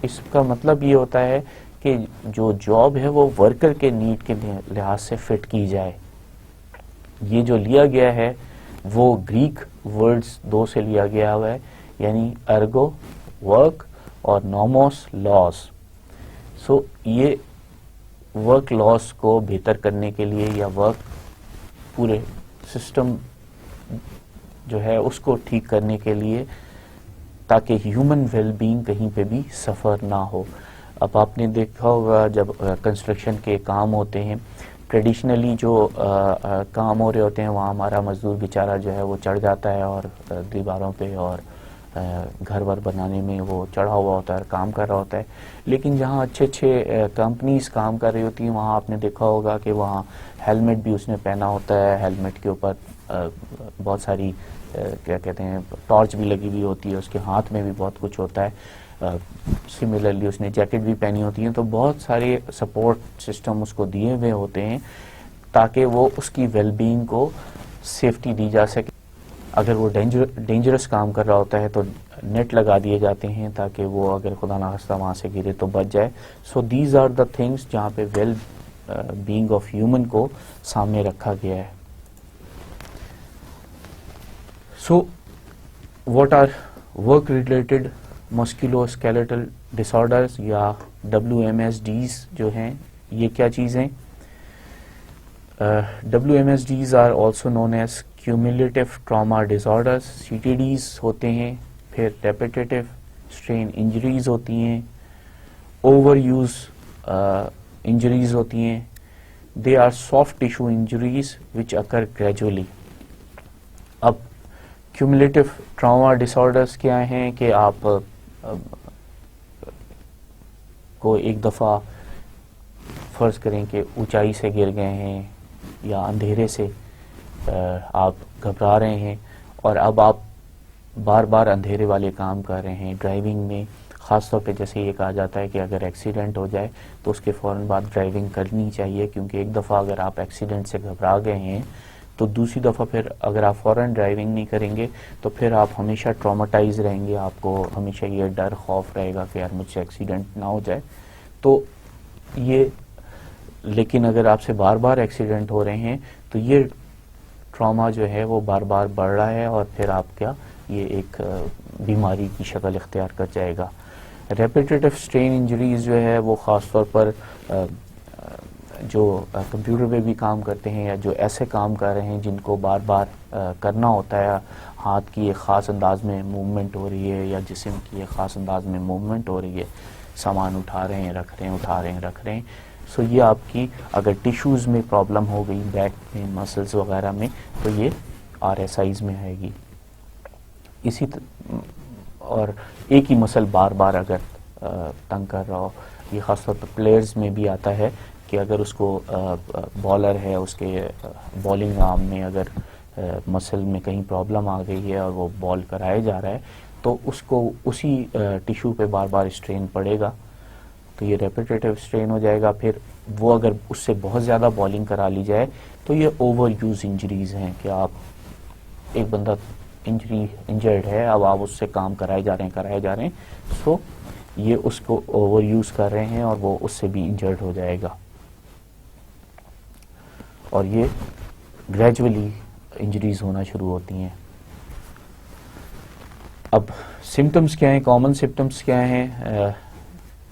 اس کا مطلب یہ ہوتا ہے کہ جو جاب ہے وہ ورکر کے نیڈ کے لحاظ سے فٹ کی جائے. یہ جو لیا گیا ہے وہ گریک ورڈز 2 سے لیا گیا ہوا ہے، یعنی ارگو ورک اور نوموس لاس. سو یہ ورک لاس کو بہتر کرنے کے لیے یا ورک پورے سسٹم جو ہے اس کو ٹھیک کرنے کے لیے تاکہ ہیومن ویل بینگ کہیں پہ بھی سفر نہ ہو. اب آپ نے دیکھا ہوگا جب کنسٹرکشن کے کام ہوتے ہیں، ٹریڈیشنلی جو کام ہو رہے ہوتے ہیں وہاں ہمارا مزدور بیچارہ جو ہے وہ چڑھ جاتا ہے اور دیواروں پہ اور گھر ور بنانے میں وہ چڑھا ہوا ہوتا ہے، کام کر رہا ہوتا ہے. لیکن جہاں اچھے کمپنیز کام کر رہی ہوتی ہیں وہاں آپ نے دیکھا ہوگا کہ وہاں ہیلمٹ بھی اس نے پہنا ہوتا ہے، ہیلمٹ کے اوپر بہت ساری کیا کہتے ہیں ٹارچ بھی لگی ہوئی ہوتی ہے، اس کے ہاتھ میں بھی بہت کچھ ہوتا ہے. سملرلی اس نے جیکٹ بھی پہنی ہوتی ہیں. تو بہت سارے سپورٹ سسٹم اس کو دیے ہوئے ہوتے ہیں تاکہ وہ اس کی ویل بینگ کو سیفٹی دی جا سکے. اگر وہ ڈینجرس کام کر رہا ہوتا ہے تو نیٹ لگا دیے جاتے ہیں تاکہ وہ اگر خدا نخواستہ وہاں سے گرے تو بچ جائے. So these are the things جہاں پہ ویل بینگ آف ہیومن کو سامنے رکھا گیا ہے. So what are work related musculoskeletal disorders یا WMSDs جو ہیں یہ کیا چیزیں؟ WMSDs are also known as cumulative trauma disorders. CTDs ہوتے ہیں، پھر repetitive strain injuries ہوتی ہیں، overuse injuries ہوتی ہیں. They are soft tissue injuries which occur gradually. اب cumulative trauma disorders کیا ہیں کہ آپ کو ایک دفعہ فرض کریں کہ اونچائی سے گر گئے ہیں یا اندھیرے سے آپ گھبرا رہے ہیں اور اب آپ بار بار اندھیرے والے کام کر رہے ہیں ڈرائیونگ میں، خاص طور پہ جیسے یہ کہا جاتا ہے کہ اگر ایکسیڈنٹ ہو جائے تو اس کے فوراً بعد ڈرائیونگ کرنی چاہیے، کیونکہ ایک دفعہ اگر آپ ایکسیڈنٹ سے گھبرا گئے ہیں تو دوسری دفعہ پھر اگر آپ فوراً ڈرائیونگ نہیں کریں گے تو پھر آپ ہمیشہ ٹرامیٹائز رہیں گے، آپ کو ہمیشہ یہ ڈر خوف رہے گا کہ یار مجھ سے ایکسیڈنٹ نہ ہو جائے. تو یہ لیکن اگر آپ سے بار بار ایکسیڈنٹ ہو رہے ہیں تو یہ ٹراما جو ہے وہ بار بار بڑھ رہا ہے اور پھر آپ کیا یہ ایک بیماری کی شکل اختیار کر جائے گا. ریپیٹیٹو اسٹرین انجریز جو ہے وہ خاص طور پر جو کمپیوٹر پہ بھی کام کرتے ہیں یا جو ایسے کام کر رہے ہیں جن کو بار بار کرنا ہوتا ہے، ہاتھ کی ایک خاص انداز میں موومنٹ ہو رہی ہے یا جسم کی ایک خاص انداز میں موومنٹ ہو رہی ہے، سامان اٹھا رہے ہیں رکھ رہے ہیں اٹھا رہے ہیں رکھ رہے ہیں. سو یہ آپ کی اگر ٹیشوز میں پرابلم ہو گئی بیک میں مسلز وغیرہ میں تو یہ آر ایس آئیز میں آئے گی. اسی اور ایک ہی مسل بار بار اگر تنگ کر رہا ہو، یہ خاص طور پر پلیئرز میں بھی آتا ہے کہ اگر اس کو بالر ہے اس کے بالنگ آرم میں اگر مسل میں کہیں پرابلم آ گئی ہے اور وہ بال کرائے جا رہا ہے تو اس کو اسی ٹیشو پہ بار بار اسٹرین پڑے گا تو یہ ریپیٹیٹو اسٹرین ہو جائے گا. پھر وہ اگر اس سے بہت زیادہ بالنگ کرا لی جائے تو یہ اوور یوز انجریز ہیں کہ آپ ایک بندہ انجرڈ ہے، اب آپ اس سے کام کرائے جا رہے ہیں سو یہ اس کو اوور یوز کر رہے ہیں اور وہ اس سے بھی انجرڈ ہو جائے گا اور یہ گریجولی انجریز ہونا شروع ہوتی ہیں. اب سمٹمز کیا ہیں، کامن سمٹمز کیا ہیں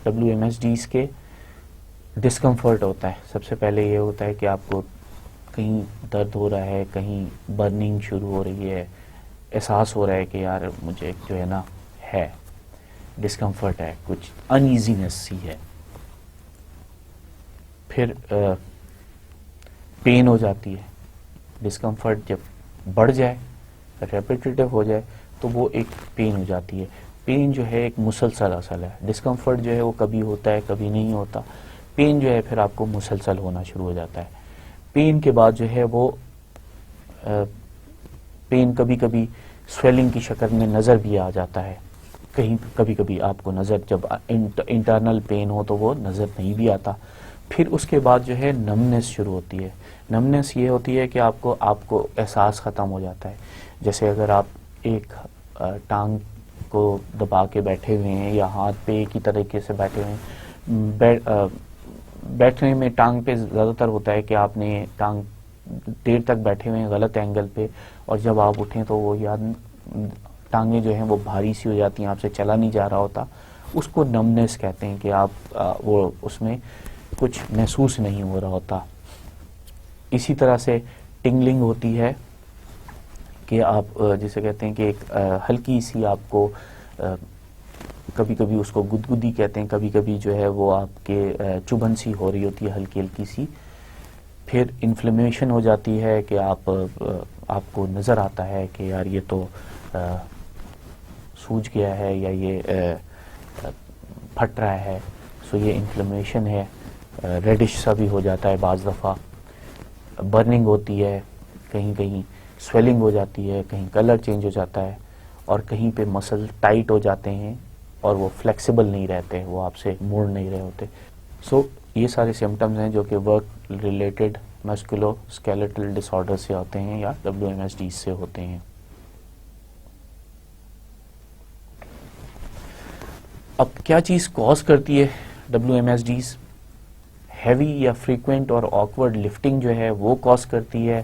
WMSDs کے؟ ڈسکمفرٹ ہوتا ہے. سب سے پہلے یہ ہوتا ہے کہ آپ کو کہیں درد ہو رہا ہے، کہیں برننگ شروع ہو رہی ہے، احساس ہو رہا ہے کہ یار مجھے جو ہے نا ہے ڈسکمفرٹ ہے، کچھ انایزینس سی ہے. پھر پین ہو جاتی ہے. ڈسکمفرٹ جب بڑھ جائے ریپیٹیٹو ہو جائے تو وہ ایک پین ہو جاتی ہے. پین جو ہے ایک مسلسل اثر ہے. ڈسکمفرٹ جو ہے وہ کبھی ہوتا ہے کبھی نہیں ہوتا. پین جو ہے پھر آپ کو مسلسل ہونا شروع ہو جاتا ہے. پین کے بعد جو ہے وہ پین کبھی کبھی سویلنگ کی شکل میں نظر بھی آ جاتا ہے. کہیں کبھی کبھی آپ کو نظر جب انٹرنل پین ہو تو وہ نظر نہیں بھی آتا. پھر اس کے بعد جو ہے نمنس شروع ہوتی ہے. نمنس یہ ہوتی ہے کہ آپ کو احساس ختم ہو جاتا ہے. جیسے اگر آپ ایک ٹانگ کو دبا کے بیٹھے ہوئے ہیں یا ہاتھ پہ ایک ہی طریقے سے بیٹھے ہوئے ہیں، بیٹھنے میں ٹانگ پہ زیادہ تر ہوتا ہے کہ آپ نے ٹانگ دیر تک بیٹھے ہوئے ہیں غلط اینگل پہ اور جب آپ اٹھیں تو وہ ٹانگیں جو ہیں وہ بھاری سی ہو جاتی ہیں، آپ سے چلا نہیں جا رہا ہوتا. اس کو نمنس کہتے ہیں کہ آپ وہ اس میں کچھ محسوس نہیں ہو رہا ہوتا. اسی طرح سے ٹنگلنگ ہوتی ہے کہ آپ جسے کہتے ہیں کہ ایک ہلکی سی آپ کو کبھی کبھی اس کو گدگدی کہتے ہیں، کبھی کبھی جو ہے وہ آپ کے چبھن سی ہو رہی ہوتی ہے ہلکی ہلکی سی. پھر انفلیمیشن ہو جاتی ہے کہ آپ کو نظر آتا ہے کہ یار یہ تو سوج گیا ہے یا یہ پھٹ رہا ہے. سو یہ انفلیمیشن ہے. ریڈش سا بھی ہو جاتا ہے بعض دفعہ. برننگ ہوتی ہے، کہیں کہیں سویلنگ ہو جاتی ہے، کہیں کلر چینج ہو جاتا ہے اور کہیں پہ مسل ٹائٹ ہو جاتے ہیں اور وہ فلیکسیبل نہیں رہتے، وہ آپ سے مڑ نہیں رہے ہوتے. سو یہ سارے سمٹمز ہیں جو کہ ورک ریلیٹڈ مسکولو اسکیلیٹل ڈس آرڈر سے ہوتے ہیں یا WMSD سے ہوتے ہیں. اب کیا چیز کاز کرتی ہے WMSDs؟ ہیوی یا فریکوینٹ اور آکورڈ لفٹنگ جو ہے وہ کاز کرتی ہے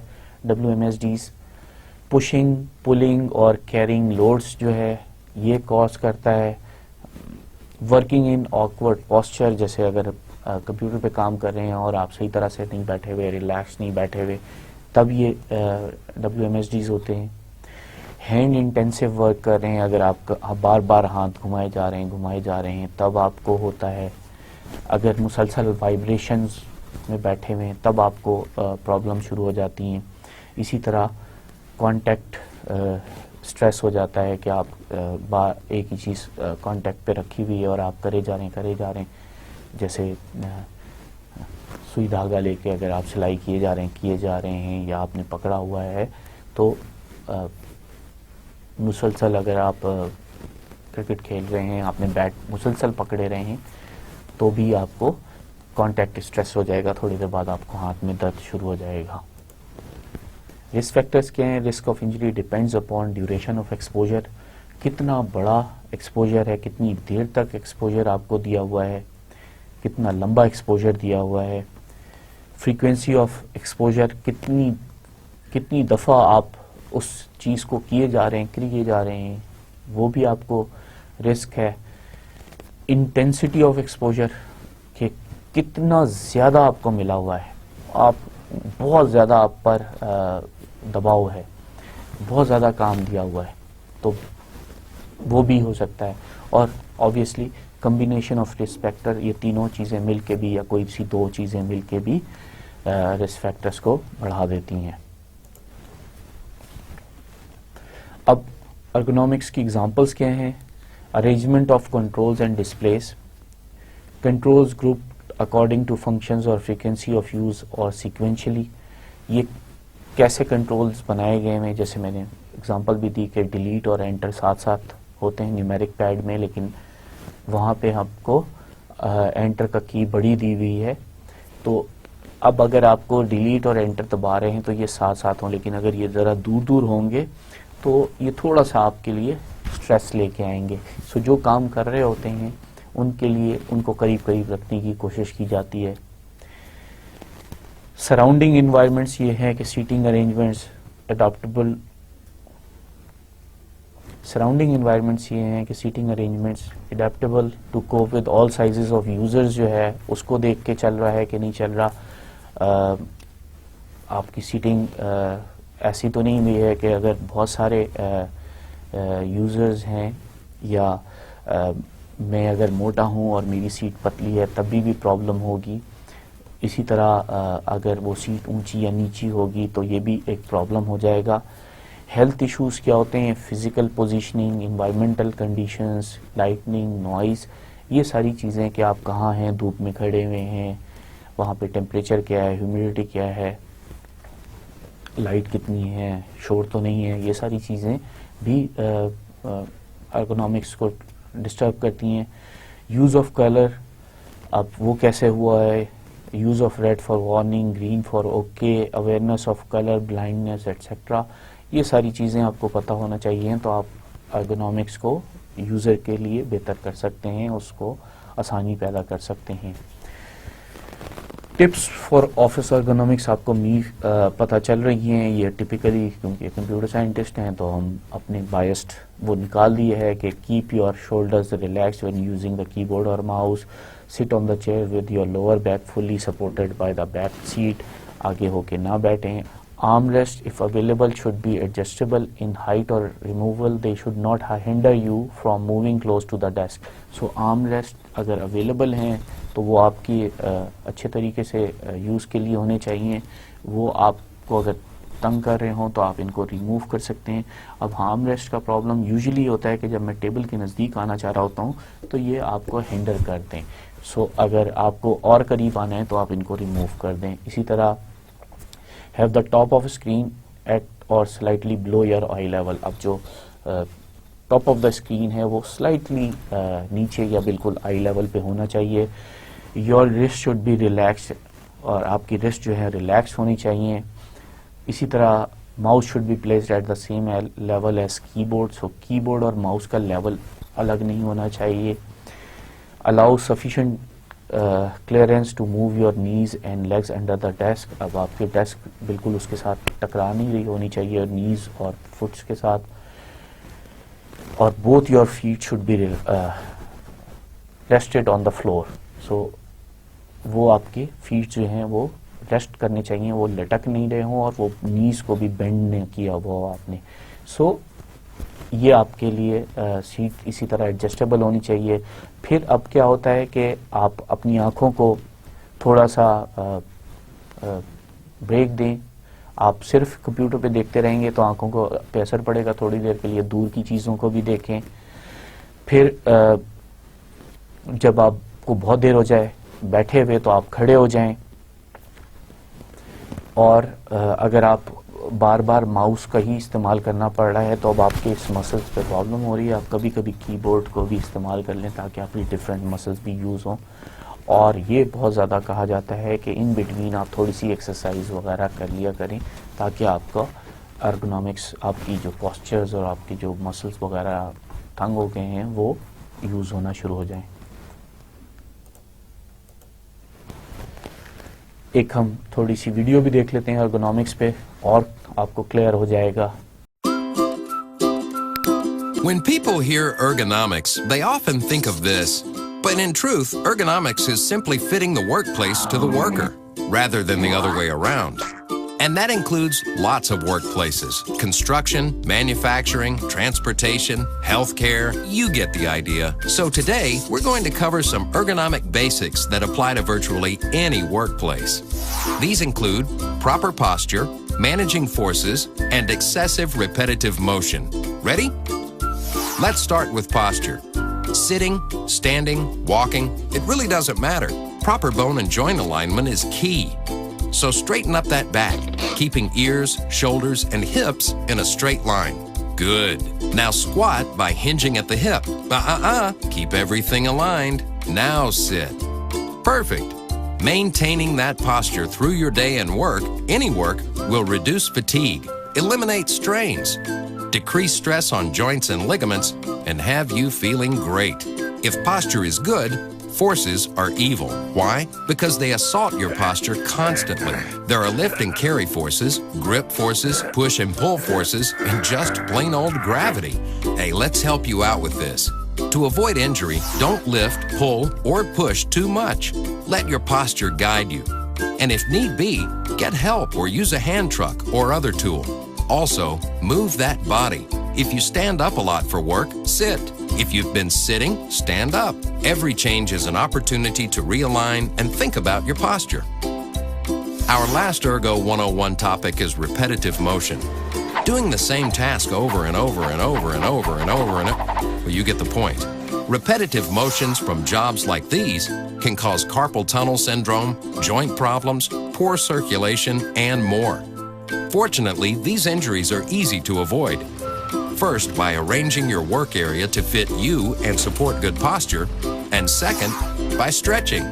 WMSDs. پشنگ، پولنگ اور کیرنگ لوڈز جو ہے یہ کاز کرتا ہے. ورکنگ ان آکورڈ پوسچر، جیسے اگر کمپیوٹر پہ کام کر رہے ہیں اور آپ صحیح طرح سے نہیں بیٹھے ہوئے، ریلیکس نہیں بیٹھے ہوئے، تب یہ WMSDs ہوتے ہیں. ہینڈ انٹینسو ورک کر رہے ہیں، اگر آپ بار بار ہاتھ گھمائے جا رہے ہیں تب آپ کو ہوتا ہے. اگر مسلسل وائبریشنز میں بیٹھے ہوئے ہیں تب آپ کو پرابلم شروع ہو جاتی ہیں. اسی طرح کانٹیکٹ سٹریس ہو جاتا ہے کہ آپ ایک ہی چیز کانٹیکٹ پہ رکھی ہوئی ہے اور آپ کرے جا رہے ہیں جیسے سوئی دھاگا لے کے اگر آپ سلائی کیے جا رہے ہیں یا آپ نے پکڑا ہوا ہے تو مسلسل اگر آپ کرکٹ کھیل رہے ہیں, آپ نے بیٹ مسلسل پکڑے رہے ہیں تو بھی آپ کو کانٹیکٹ اسٹریس ہو جائے گا, تھوڑی دیر بعد آپ کو ہاتھ میں درد شروع ہو جائے گا. رسک فیکٹرز کیا ہیں؟ Risk of injury depends upon duration of exposure, کتنا بڑا ایکسپوجر ہے, کتنی دیر تک ایکسپوجر آپ کو دیا ہوا ہے, کتنا لمبا ایکسپوجر دیا ہوا ہے, فریکوینسی آف ایکسپوجر, کتنی دفعہ آپ اس چیز کو کیے جا رہے ہیں, وہ بھی آپ کو رسک ہے. انٹینسٹی آف ایکسپوجر, کہ کتنا زیادہ آپ کو ملا ہوا ہے, آپ بہت زیادہ آپ پر دباؤ ہے, بہت زیادہ کام دیا ہوا ہے, تو وہ بھی ہو سکتا ہے. اور obviously combination of risk factor, یہ تینوں چیزیں مل کے بھی یا کوئی سی دو چیزیں مل کے بھی رسک فیکٹرز کو بڑھا دیتی ہیں. اب ارگونامکس کی ایگزامپلس کیا ہیں؟ Arrangement of controls and displays, controls group according to functions اور فریکوینسی آف یوز اور سیکوینشلی. یہ کیسے کنٹرولز بنائے گئے ہیں؟ جیسے میں نے ایگزامپل بھی دی کہ ڈیلیٹ اور انٹر ساتھ ساتھ ہوتے ہیں نیومیرک پیڈ میں, لیکن وہاں پہ آپ کو انٹر کا کی بڑی دی ہوئی ہے, تو اب اگر آپ کو ڈیلیٹ اور انٹر دبا رہے ہیں تو یہ ساتھ ساتھ ہوں, لیکن اگر یہ ذرا دور دور ہوں گے تو یہ تھوڑا سا آپ کے لیے اسٹریس لے کے آئیں گے. سو جو کام کر رہے ہوتے ہیں ان کے لیے ان کو قریب قریب رکھنے کی کوشش کی جاتی ہے. سراؤنڈنگ انوائرمنٹس یہ ہے کہ seating arrangements adaptable, surrounding environments یہ ہیں کہ seating arrangements adaptable to cope with all sizes of users, جو ہے اس کو دیکھ کے چل رہا ہے کہ نہیں چل رہا. آپ کی سیٹنگ ایسی تو نہیں ہوئی ہے کہ اگر بہت سارے یوزرز ہیں یا میں اگر موٹا ہوں اور میری سیٹ پتلی ہے تب بھی پرابلم ہوگی. اسی طرح اگر وہ سیٹ اونچی یا نیچی ہوگی تو یہ بھی ایک پرابلم ہو جائے گا. ہیلتھ ایشوز کیا ہوتے ہیں؟ Physical positioning, environmental conditions, Lightning, noise, یہ ساری چیزیں کہ آپ کہاں ہیں, دھوپ میں کھڑے ہوئے ہیں, وہاں پہ ٹیمپریچر کیا ہے, ہیومیڈیٹی کیا ہے, لائٹ کتنی ہے, شور تو نہیں ہے, یہ ساری چیزیں بھی ارگونامکس کو ڈسٹرب کرتی ہیں. یوز آف کلر, اب وہ کیسے ہوا ہے, use of red for warning, green for okay, awareness of colour, blindness etcetera, یہ ساری چیزیں آپ کو پتہ ہونا چاہیے, تو آپ ارگونامکس کو یوزر کے لیے بہتر کر سکتے ہیں, اس کو آسانی پیدا کر سکتے ہیں. ٹپس فار آفس ارگونامکس آپ کو پتہ چل رہی ہیں. یہ ٹپیکلی کیونکہ کمپیوٹر سائنٹسٹ ہیں تو ہم اپنے بائسڈ وہ نکال دیے ہے کہ keep your shoulders relax when using the keyboard اور mouse, sit on the chair with your lower back fully supported by the back seat, آگے ہو کے نہ بیٹھیں. Arm rest if available should be adjustable in height or removal, they should not hinder you from moving close to the desk. So arm rest اگر available ہیں تو وہ آپ کی اچھے طریقے سے یوز کے لیے ہونے چاہیے. وہ آپ کو اگر تنگ کر رہے ہوں تو آپ ان کو ریموو کر سکتے ہیں. اب آرم ریسٹ کا پرابلم یوزلی ہوتا ہے کہ جب میں ٹیبل کے نزدیک آنا چاہ رہا ہوتا ہوں تو یہ آپ کو ہینڈر کر دیں. سو اگر آپ کو اور قریب آنا ہے تو آپ ان کو ریموو کر دیں. اسی طرح have the top of screen at or slightly below your eye level. اب جو ٹاپ آف دا اسکرین ہے وہ سلائٹلی نیچے یا بالکل آئی لیول پہ ہونا چاہیے. Your wrist should be relaxed, اور آپ کی رسٹ جو ہے ریلیکس ہونی چاہیے. اسی طرح mouse should be placed at the same level as keyboard. سو کی بورڈ اور ماؤس کا لیول الگ نہیں ہونا چاہیے. allow sufficient clearance to move your knees and legs under the desk. اب آپ کے ڈیسک بالکل اس کے ساتھ ٹکرا نہیں رہی ہونی چاہیے نیز اور فٹس کے ساتھ. اور both your feet should be rested on the floor. so وہ آپ کے فیٹ جو ہیں وہ ریسٹ کرنے چاہیے, وہ لٹک نہیں رہے ہوں اور وہ نیز کو بھی بینڈ نہیں کیا ہوا آپ نے. سو یہ آپ کے لیے سیٹ اسی طرح ایڈجسٹیبل ہونی چاہیے. پھر اب کیا ہوتا ہے کہ آپ اپنی آنکھوں کو تھوڑا سا بریک دیں. آپ صرف کمپیوٹر پہ دیکھتے رہیں گے تو آنکھوں کو پہ اثر پڑے گا. تھوڑی دیر کے لیے دور کی چیزوں کو بھی دیکھیں. پھر جب آپ کو بہت دیر ہو جائے بیٹھے ہوئے تو آپ کھڑے ہو جائیں, اور اگر آپ بار بار ماؤس کا ہی استعمال کرنا پڑ رہا ہے تو اب آپ کے اس مسلس پہ پرابلم ہو رہی ہے, آپ کبھی کبھی کی بورڈ کو بھی استعمال کر لیں تاکہ آپ کی ڈفرینٹ مسلس بھی یوز ہوں. اور یہ بہت زیادہ کہا جاتا ہے کہ ان بٹوین آپ تھوڑی سی ایکسرسائز وغیرہ کر لیا کریں تاکہ آپ کا ارگونامکس, آپ کی جو پوسچرز اور آپ کی جو مسلس وغیرہ تنگ ہو گئے ہیں وہ یوز ہونا شروع ہو جائیں. ایک ہم تھوڑی سی ویڈیو بھی دیکھ لیتے ہیں ارگونامکس پہ اور آپ کو کلیئر ہو جائے گا. When people hear ergonomics, they often think of this. But in truth, ergonomics is simply fitting the workplace to the worker, rather than the other way around. And that includes lots of workplaces: construction, manufacturing, transportation, healthcare. You get the idea. So today, we're going to cover some ergonomic basics that apply to virtually any workplace. These include proper posture, managing forces, and excessive repetitive motion. Ready? Let's start with posture. Sitting, standing, walking, it really doesn't matter. Proper bone and joint alignment is key. So straighten up that back, keeping ears, shoulders, and hips in a straight line. Good. Now squat by hinging at the hip. Keep everything aligned. Now sit. Perfect. Maintaining that posture through your day and work, any work, will reduce fatigue, eliminate strains, decrease stress on joints and ligaments, and have you feeling great. If posture is good, forces are evil. Why? Because they assault your posture constantly. There are lift and carry forces, grip forces, push and pull forces, and just plain old gravity. Hey, let's help you out with this. To avoid injury, don't lift, pull, or push too much. Let your posture guide you. And if need be, get help or use a hand truck or other tool. Also, move that body. If you stand up a lot for work, sit. If you've been sitting, stand up. Every change is an opportunity to realign and think about your posture. Our last Ergo 101 topic is repetitive motion. Doing the same task over and over and over and over and over and over. Well, you get the point. Repetitive motions from jobs like these can cause carpal tunnel syndrome, joint problems, poor circulation, and more. Fortunately, these injuries are easy to avoid. First, by arranging your work area to fit you and support good posture, and second, by stretching.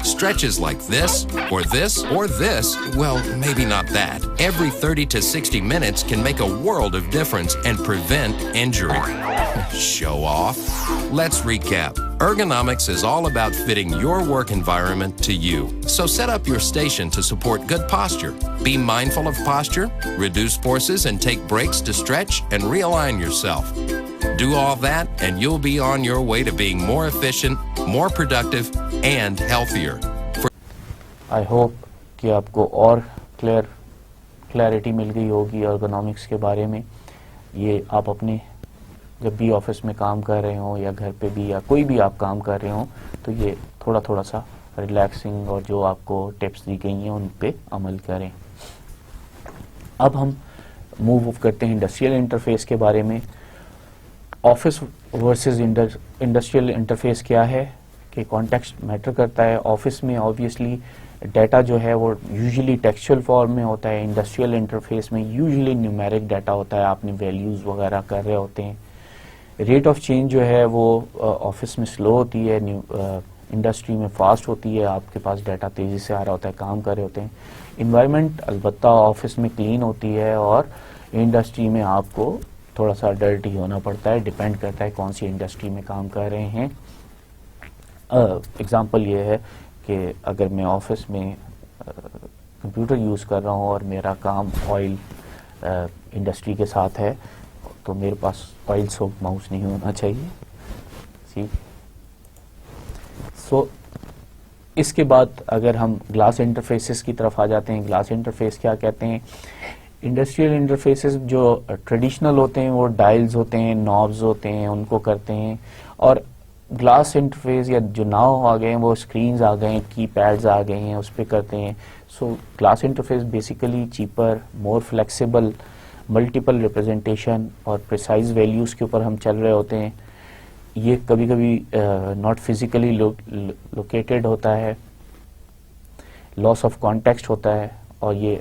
Stretches like this, or this, or this, well, maybe not that. Every 30 to 60 minutes can make a world of difference and prevent injury. Show off. Let's recap. Ergonomics is all about fitting your work environment to you. So set up your station to support good posture. Be mindful of posture, reduce forces, and take breaks to stretch and realign yourself. Do all that, and you'll be on your way to being more efficient, more productive, and healthier. I hope کہ آپ کو اور clarity مل گئی ہوگی ergonomics کے بارے میں. یہ آپ اپنے جب بھی آفس میں کام کر رہے ہوں یا گھر پہ بھی یا کوئی بھی آپ کام کر رہے ہوں تو یہ تھوڑا سا ریلیکسنگ اور جو آپ کو ٹپس دی گئی ہیں ان پہ عمل کریں. اب ہم موو کرتے ہیں انڈسٹریل انٹرفیس کے بارے میں. آفس ورسز انڈسٹریل انٹرفیس کیا ہے کہ کانٹیکسٹ میٹر کرتا ہے. آفس میں آبویسلی ڈیٹا جو ہے وہ یوزلی ٹیکسچوئل فارم میں ہوتا ہے. انڈسٹریل انٹرفیس میں یوزلی نیومیرک ڈیٹا ہوتا ہے, آپ نے ویلیوز وغیرہ کر رہے ہوتے ہیں. ریٹ آف چینج جو ہے وہ آفس میں سلو ہوتی ہے, انڈسٹری میں فاسٹ ہوتی ہے. آپ کے پاس ڈیٹا تیزی سے آ رہا ہوتا ہے, کام کر رہے ہوتے ہیں. انوائرمنٹ البتہ آفس میں کلین ہوتی ہے اور انڈسٹری میں آپ کو تھوڑا سا ڈرٹی ہونا پڑتا ہے, ڈپینڈ کرتا ہے کون سی انڈسٹری میں کام کر رہے ہیں. اگزامپل یہ ہے کہ اگر میں آفس میں کمپیوٹر یوز کر رہا ہوں اور میرا کام آئل انڈسٹری کے ساتھ ہے تو میرے پاس آئل سوک ماؤس نہیں ہونا چاہیے. سو اس کے بعد اگر ہم گلاس انٹرفیسز کی طرف آ جاتے ہیں. گلاس انٹرفیس کیا کہتے ہیں؟ انڈسٹریل انٹرفیسز جو ٹریڈیشنل ہوتے ہیں وہ ڈائلز ہوتے ہیں, نابز ہوتے ہیں, ان کو کرتے ہیں. اور گلاس انٹرفیس یا جو ناؤ آ گئے ہیں وہ اسکرینز آ گئے ہیں, کی پیڈز آ گئے ہیں, اس پہ کرتے ہیں. So glass interface basically cheaper, more flexible, multiple representation اور پریسائز ویلیوز کے اوپر ہم چل رہے ہوتے ہیں. یہ کبھی کبھی ناٹ فزیکلی لوکیٹڈ ہوتا ہے, لاس آف کانٹیکسٹ ہوتا ہے, اور یہ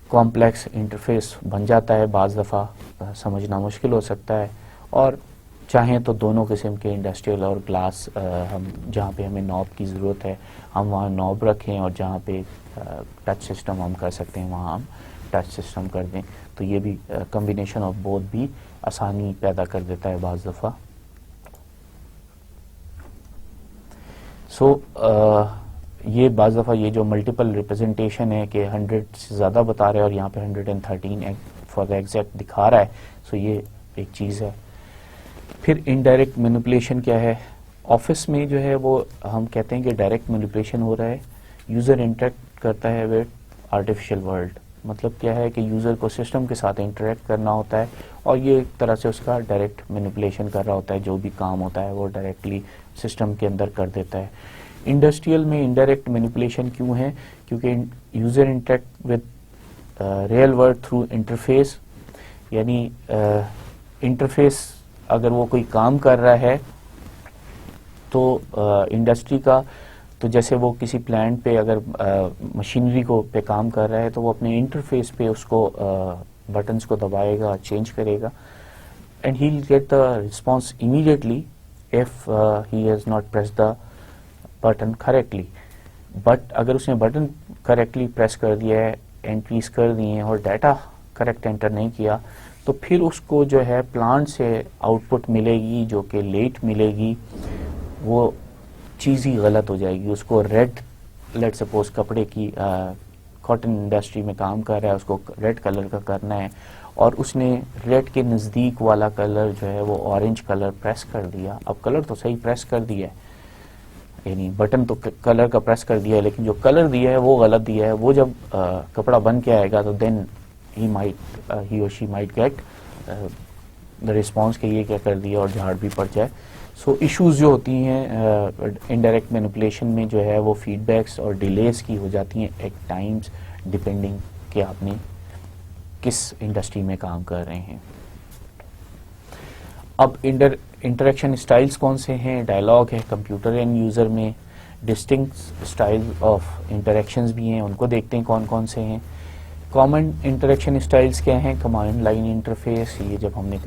کمپلیکس انٹرفیس بن جاتا ہے, بعض دفعہ سمجھنا مشکل ہو سکتا ہے. اور چاہیں تو دونوں قسم کے انڈسٹریل اور گلاس, ہم جہاں پہ ہمیں نوب کی ضرورت ہے ہم وہاں نوب رکھیں, اور جہاں پہ ٹچ سسٹم ہم کر سکتے ہیں وہاں ہم ٹچ سسٹم کر دیں. تو یہ بھی کمبینیشن آف بوتھ بھی آسانی پیدا کر دیتا ہے بعض دفعہ. سو یہ بعض دفعہ یہ جو ملٹیپل ریپرزنٹیشن ہے کہ 100 سے زیادہ بتا رہے ہیں اور یہاں پہ 113 فار دا ایگزیکٹ دکھا رہا ہے, سو یہ ایک چیز ہے. پھر انڈائریکٹ مینیپولیشن کیا ہے؟ آفس میں جو ہے وہ ہم کہتے ہیں کہ ڈائریکٹ مینیپولیشن ہو رہا ہے, یوزر انٹریکٹ کرتا ہے وتھ آرٹیفیشیل ورلڈ. مطلب کیا ہے کہ یوزر کو سسٹم کے ساتھ انٹریکٹ کرنا ہوتا ہے, اور یہ ایک طرح سے اس کا ڈائریکٹ مینیپولیشن کر رہا ہوتا ہے, جو بھی کام ہوتا ہے وہ ڈائریکٹلی سسٹم کے اندر کر دیتا ہے. انڈسٹریل میں انڈائریکٹ مینیپولیشن کیوں ہے؟ کیونکہ user interact with real world through interface, یعنی انٹرفیس اگر وہ کوئی کام کر رہا ہے تو انڈسٹری کا, تو جیسے وہ کسی پلانٹ پہ اگر مشینری کو پہ کام کر رہا ہے تو وہ اپنے انٹرفیس پہ اس کو بٹنس کو دبائے گا, چینج کرے گا, and he will get the response immediately if he has not press the button correctly. But اگر اس نے بٹن کریکٹلی پریس کر دیا ہے, انٹریز کر دی ہیں اور ڈیٹا کریکٹ انٹر نہیں کیا, تو پھر اس کو جو ہے پلانٹ سے آؤٹ پٹ ملے گی جو کہ لیٹ ملے گی, وہ چیز ہی غلط ہو جائے گی. اس کو ریڈ, لیٹ سپوز کپڑے کی کاٹن انڈسٹری میں کام کر رہا ہے, اس کو ریڈ کلر کا کرنا ہے, اور اس نے ریڈ کے نزدیک والا کلر جو ہے وہ اورنج کلر پریس کر دیا. اب کلر تو صحیح پریس کر دیا ہے, یعنی بٹن تو کلر کا پریس کر دیا ہے, لیکن جو کلر دیا ہے وہ غلط دیا ہے. وہ جب کپڑا بن کے آئے گا تو دین he or she might get the response کہ یہ کیا کر دیا, اور جھاڑ بھی پڑ جائے. سو ایشوز جو ہوتی ہیں انڈائریکٹ مینیپولیشن میں جو ہے وہ فیڈ بیکس اور ڈیلیز کی ہو جاتی ہیں ایٹ ٹائمز, ڈپینڈنگ کہ آپ نے کس انڈسٹری میں کام کر رہے ہیں. اب انٹریکشن اسٹائلس کون سے ہیں؟ ڈائلاگ ہے, کمپیوٹر اینڈ یوزر میں ڈسٹنکٹ اسٹائل آف انٹریکشنز بھی ہیں, ان کو دیکھتے ہیں کون کون سے ہیں. کامن انٹریکشن اسٹائلس کیا ہیں؟ کمانڈ لائن انٹرفیس, یہ جب ہم نے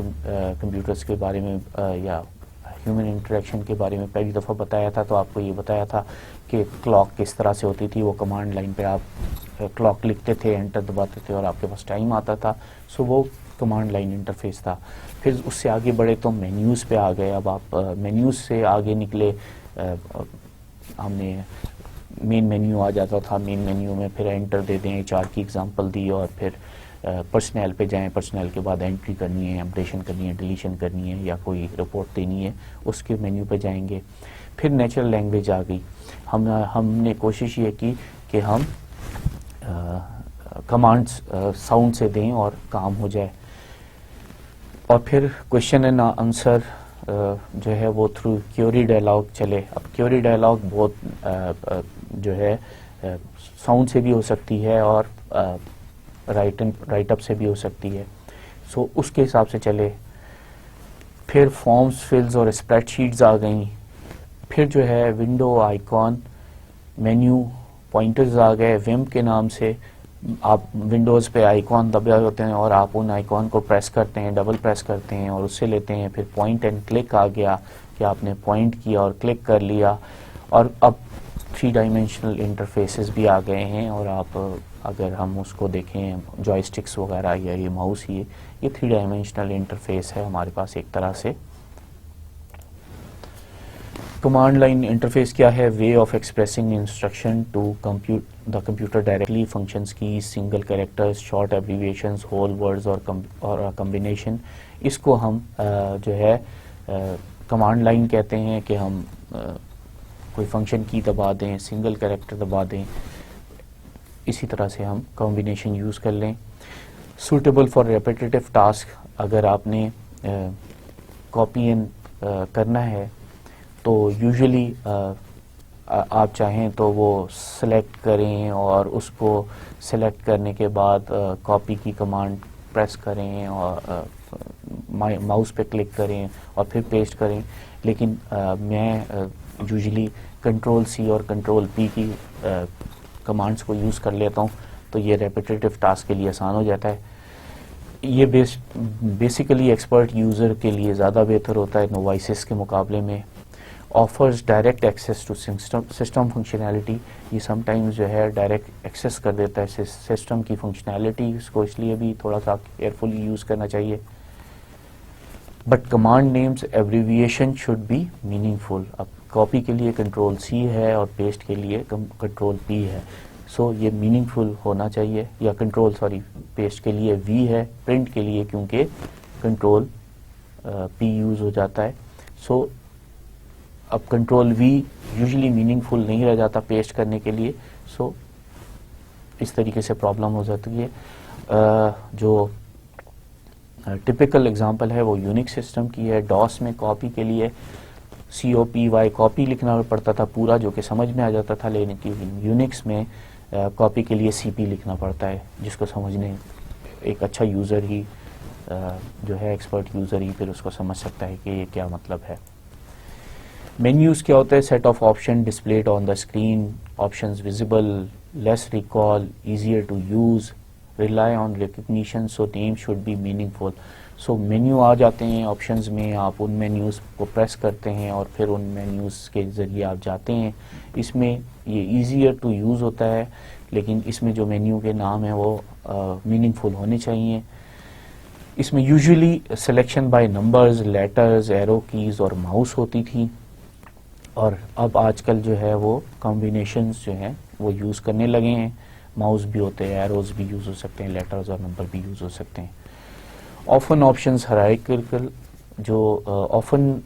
کمپیوٹرز کے بارے میں یا ہیومن انٹریکشن کے بارے میں پہلی دفعہ بتایا تھا تو آپ کو یہ بتایا تھا کہ کلاک کس طرح سے ہوتی تھی. وہ کمانڈ لائن پہ آپ کلاک لکھتے تھے, انٹر دباتے تھے اور آپ کے پاس ٹائم آتا تھا. سو وہ کمانڈ لائن انٹرفیس تھا. پھر اس سے آگے بڑھے تو مینیوز پہ آ گئے. اب آپ مینیوز سے آگے نکلے, ہم نے مین مینیو آ جاتا تھا, مین مینیو میں پھر انٹر دے دیں, HR کی اگزامپل دی, اور پھر پرسنل پہ جائیں, پرسنل کے بعد انٹری کرنی ہے, اپڈیشن کرنی ہے, ڈیلیشن کرنی ہے, یا کوئی رپورٹ دینی ہے, اس کے مینیو پہ جائیں گے. پھر نیچرل لینگویج آ گئی. ہم نے کوشش یہ کی کہ ہم کمانڈس ساؤنڈ سے دیں اور کام ہو جائے. اور پھر کوشچن اینڈ آنسر جو ہے وہ تھرو کیوری ڈائلاگ چلے. اب کیوری ڈائلاگ بہت جو ہے ساؤنڈ سے بھی ہو سکتی ہے اور رائٹ اپ سے بھی ہو سکتی ہے. سو اس کے حساب سے چلے. پھر فارمز, فلز اور اسپریڈ شیٹز آ گئیں. پھر جو ہے ونڈو, آئیکن, مینیو, پوائنٹرز آ گئے ویم کے نام سے. آپ ونڈوز پہ آئیکن دبے ہوتے ہیں اور آپ ان آئیکن کو پریس کرتے ہیں, ڈبل پریس کرتے ہیں اور اس سے لیتے ہیں. پھر پوائنٹ اینڈ کلک آ گیا کہ آپ نے پوائنٹ کیا اور کلک کر لیا. اور اب 3 ڈائمینشنل انٹرفیسز بھی آ گئے ہیں, اور آپ اگر ہم اس کو دیکھیں جوائے اسٹکس وغیرہ یا یہ ماؤس, یہ 3 ڈائمینشنل انٹرفیس ہے ہمارے پاس ایک طرح سے. کمانڈ لائن انٹرفیس کیا ہے؟ Way of expressing instruction to the computer directly, functions کی, single characters, short abbreviations, whole words اور کمبینیشن. اس کو ہم جو ہے کمانڈ لائن کہتے ہیں کہ ہم کوئی فنکشن کی دبا دیں, سنگل کیریکٹر دبا دیں, اسی طرح سے ہم کمبینیشن یوز کر لیں. سوٹیبل فار ریپیٹیٹیو ٹاسک, اگر آپ نے کاپی اینڈ کرنا ہے تو یوزلی آپ چاہیں تو وہ سلیکٹ کریں اور اس کو سلیکٹ کرنے کے بعد کاپی کی کمانڈ پریس کریں, اور ماؤس پہ کلک کریں اور پھر پیسٹ کریں. لیکن میں یوزلی کنٹرول سی اور کنٹرول پی کی کمانڈس کو یوز کر لیتا ہوں, تو یہ ریپیٹیٹو ٹاسک کے لیے آسان ہو جاتا ہے. یہ بیسیکلی ایکسپرٹ یوزر کے لیے زیادہ بہتر ہوتا ہے نووائسس کے مقابلے میں. Offers direct access to system functionality, یہ سم ٹائمز جو ہے ڈائریکٹ ایکسیس کر دیتا ہے سسٹم کی فنکشنالٹی, اس کو اس لیے بھی تھوڑا سا کیئرفلی یوز کرنا چاہیے. But command names abbreviation should be meaningful. اب کاپی کے لیے کنٹرول سی ہے اور پیسٹ کے لیے کنٹرول پی ہے, سو یہ میننگ فل ہونا چاہیے. یا پیسٹ کے لیے وی ہے, پرنٹ کے لیے کیونکہ کنٹرول پی یوز ہو جاتا ہے. سو اب کنٹرول وی یوزلی میننگ فل نہیں رہ جاتا پیسٹ کرنے کے لیے, سو اس طریقے سے پرابلم ہو جاتی ہے. جو ٹپیکل اگزامپل ہے وہ یونکس سسٹم کی ہے. ڈاس میں کاپی کے لیے COPY کاپی لکھنا پڑتا تھا پورا, جو کہ سمجھ میں آ جاتا تھا, لیکن یونکس میں کاپی کے لیے CP لکھنا پڑتا ہے, جس کو سمجھنے ایک اچھا یوزر ہی جو ہے ایکسپرٹ یوزر ہی پھر اس کو سمجھ سکتا ہے کہ یہ کیا مطلب ہے. مینیوز کیا ہوتا ہے؟ Set of option displayed on the screen, options visible, less recall, easier to use, rely on recognition, so name should be meaningful. So menu آ جاتے ہیں آپشنز میں, آپ ان مینیوز کو پریس کرتے ہیں اور پھر ان مینیوز کے ذریعے آپ جاتے ہیں. اس میں یہ ایزیئر ٹو یوز ہوتا ہے, لیکن اس میں جو مینیو کے نام ہیں وہ میننگ فل ہونے چاہیے. اس میں usually selection by numbers, letters, arrow keys اور ماؤس ہوتی تھی, اور اب آج کل جو ہے وہ کمبینیشنز جو ہیں وہ یوز کرنے لگے ہیں. ماؤس بھی ہوتے ہیں, ایروز بھی یوز ہو سکتے ہیں, لیٹرز اور نمبر بھی یوز ہو سکتے ہیں. آفن آپشنز ہرائیکل, جو آفن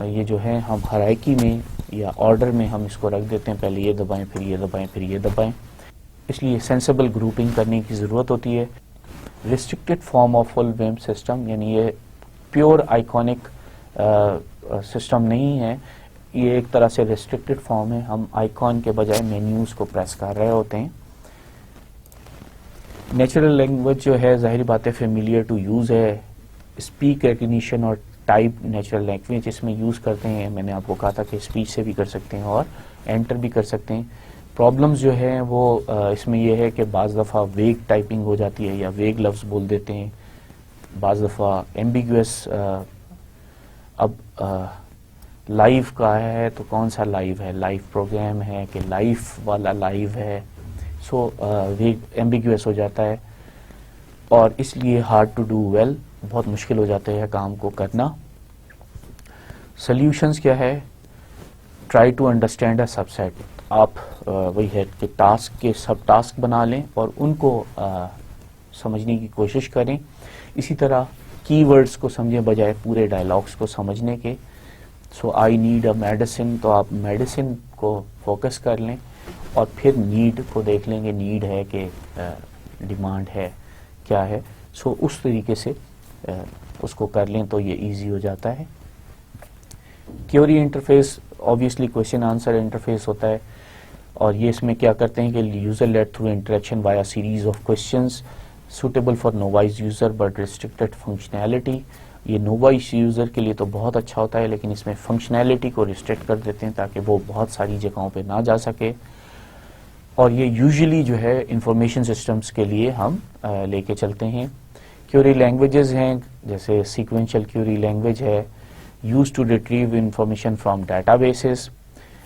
یہ جو ہے ہم ہرائیکی میں یا آرڈر میں ہم اس کو رکھ دیتے ہیں, پہلے یہ دبائیں پھر یہ دبائیں پھر یہ دبائیں, اس لیے سینسیبل گروپنگ کرنے کی ضرورت ہوتی ہے. ریسٹرکٹڈ فارم آف فل ویم سسٹم, یعنی یہ پیور آئیکونک سسٹم نہیں ہے, یہ ایک طرح سے ریسٹرکٹڈ فارم ہے. ہم آئیکن کے بجائے مینیوز کو پریس کر رہے ہوتے ہیں. نیچرل لینگویج جو ہے ظاہری بات ہے فیملیئر ٹو یوز ہے. اسپیک ریکگنیشن اور ٹائپ نیچرل لینگویج اس میں یوز کرتے ہیں. میں نے آپ کو کہا تھا کہ اسپیچ سے بھی کر سکتے ہیں اور انٹر بھی کر سکتے ہیں. پرابلمز جو ہیں وہ اس میں یہ ہے کہ بعض دفعہ ویگ ٹائپنگ ہو جاتی ہے یا ویگ لفظ بول دیتے ہیں, بعض دفعہ ایمبیگوس. اب لائیو کا ہے تو کون سا لائیو ہے, لائیو پروگرام ہے کہ لائف والا لائیو ہے, سو ایمبیگوس ہو جاتا ہے, اور اس لیے ہارڈ ٹو ڈو ویل, بہت مشکل ہو جاتا ہے کام کو کرنا. سلیوشنز کیا ہے؟ Try to understand a subset. آپ وہی ہے کہ ٹاسک کے سب ٹاسک بنا لیں اور ان کو سمجھنے کی کوشش کریں. اسی طرح کی ورڈز کو سمجھیں بجائے پورے ڈائلاگس کو سمجھنے کے. سو آئی نیڈ اے میڈیسن, تو آپ میڈیسن کو فوکس کر لیں اور پھر نیڈ کو دیکھ لیں گے, نیڈ ہے کہ ڈیمانڈ ہے کیا ہے. سو اس طریقے سے اس کو کر لیں تو یہ ایزی ہو جاتا ہے. Query interface obviously question answer interface ہوتا ہے, اور یہ اس میں کیا کرتے ہیں کہ user lead through interaction by series of questions suitable for novice user but restricted functionality. یہ نووائز یوزر کے لیے تو بہت اچھا ہوتا ہے, لیکن اس میں فنکشنالٹی کو ریسٹرکٹ کر دیتے ہیں تاکہ وہ بہت ساری جگہوں پہ نہ جا سکے. اور یہ یوزلی جو ہے انفارمیشن سسٹمز کے لیے ہم لے کے چلتے ہیں. کیوری لینگویجز ہیں جیسے سیکوینشل کیوری لینگویج ہے, used to retrieve information from databases,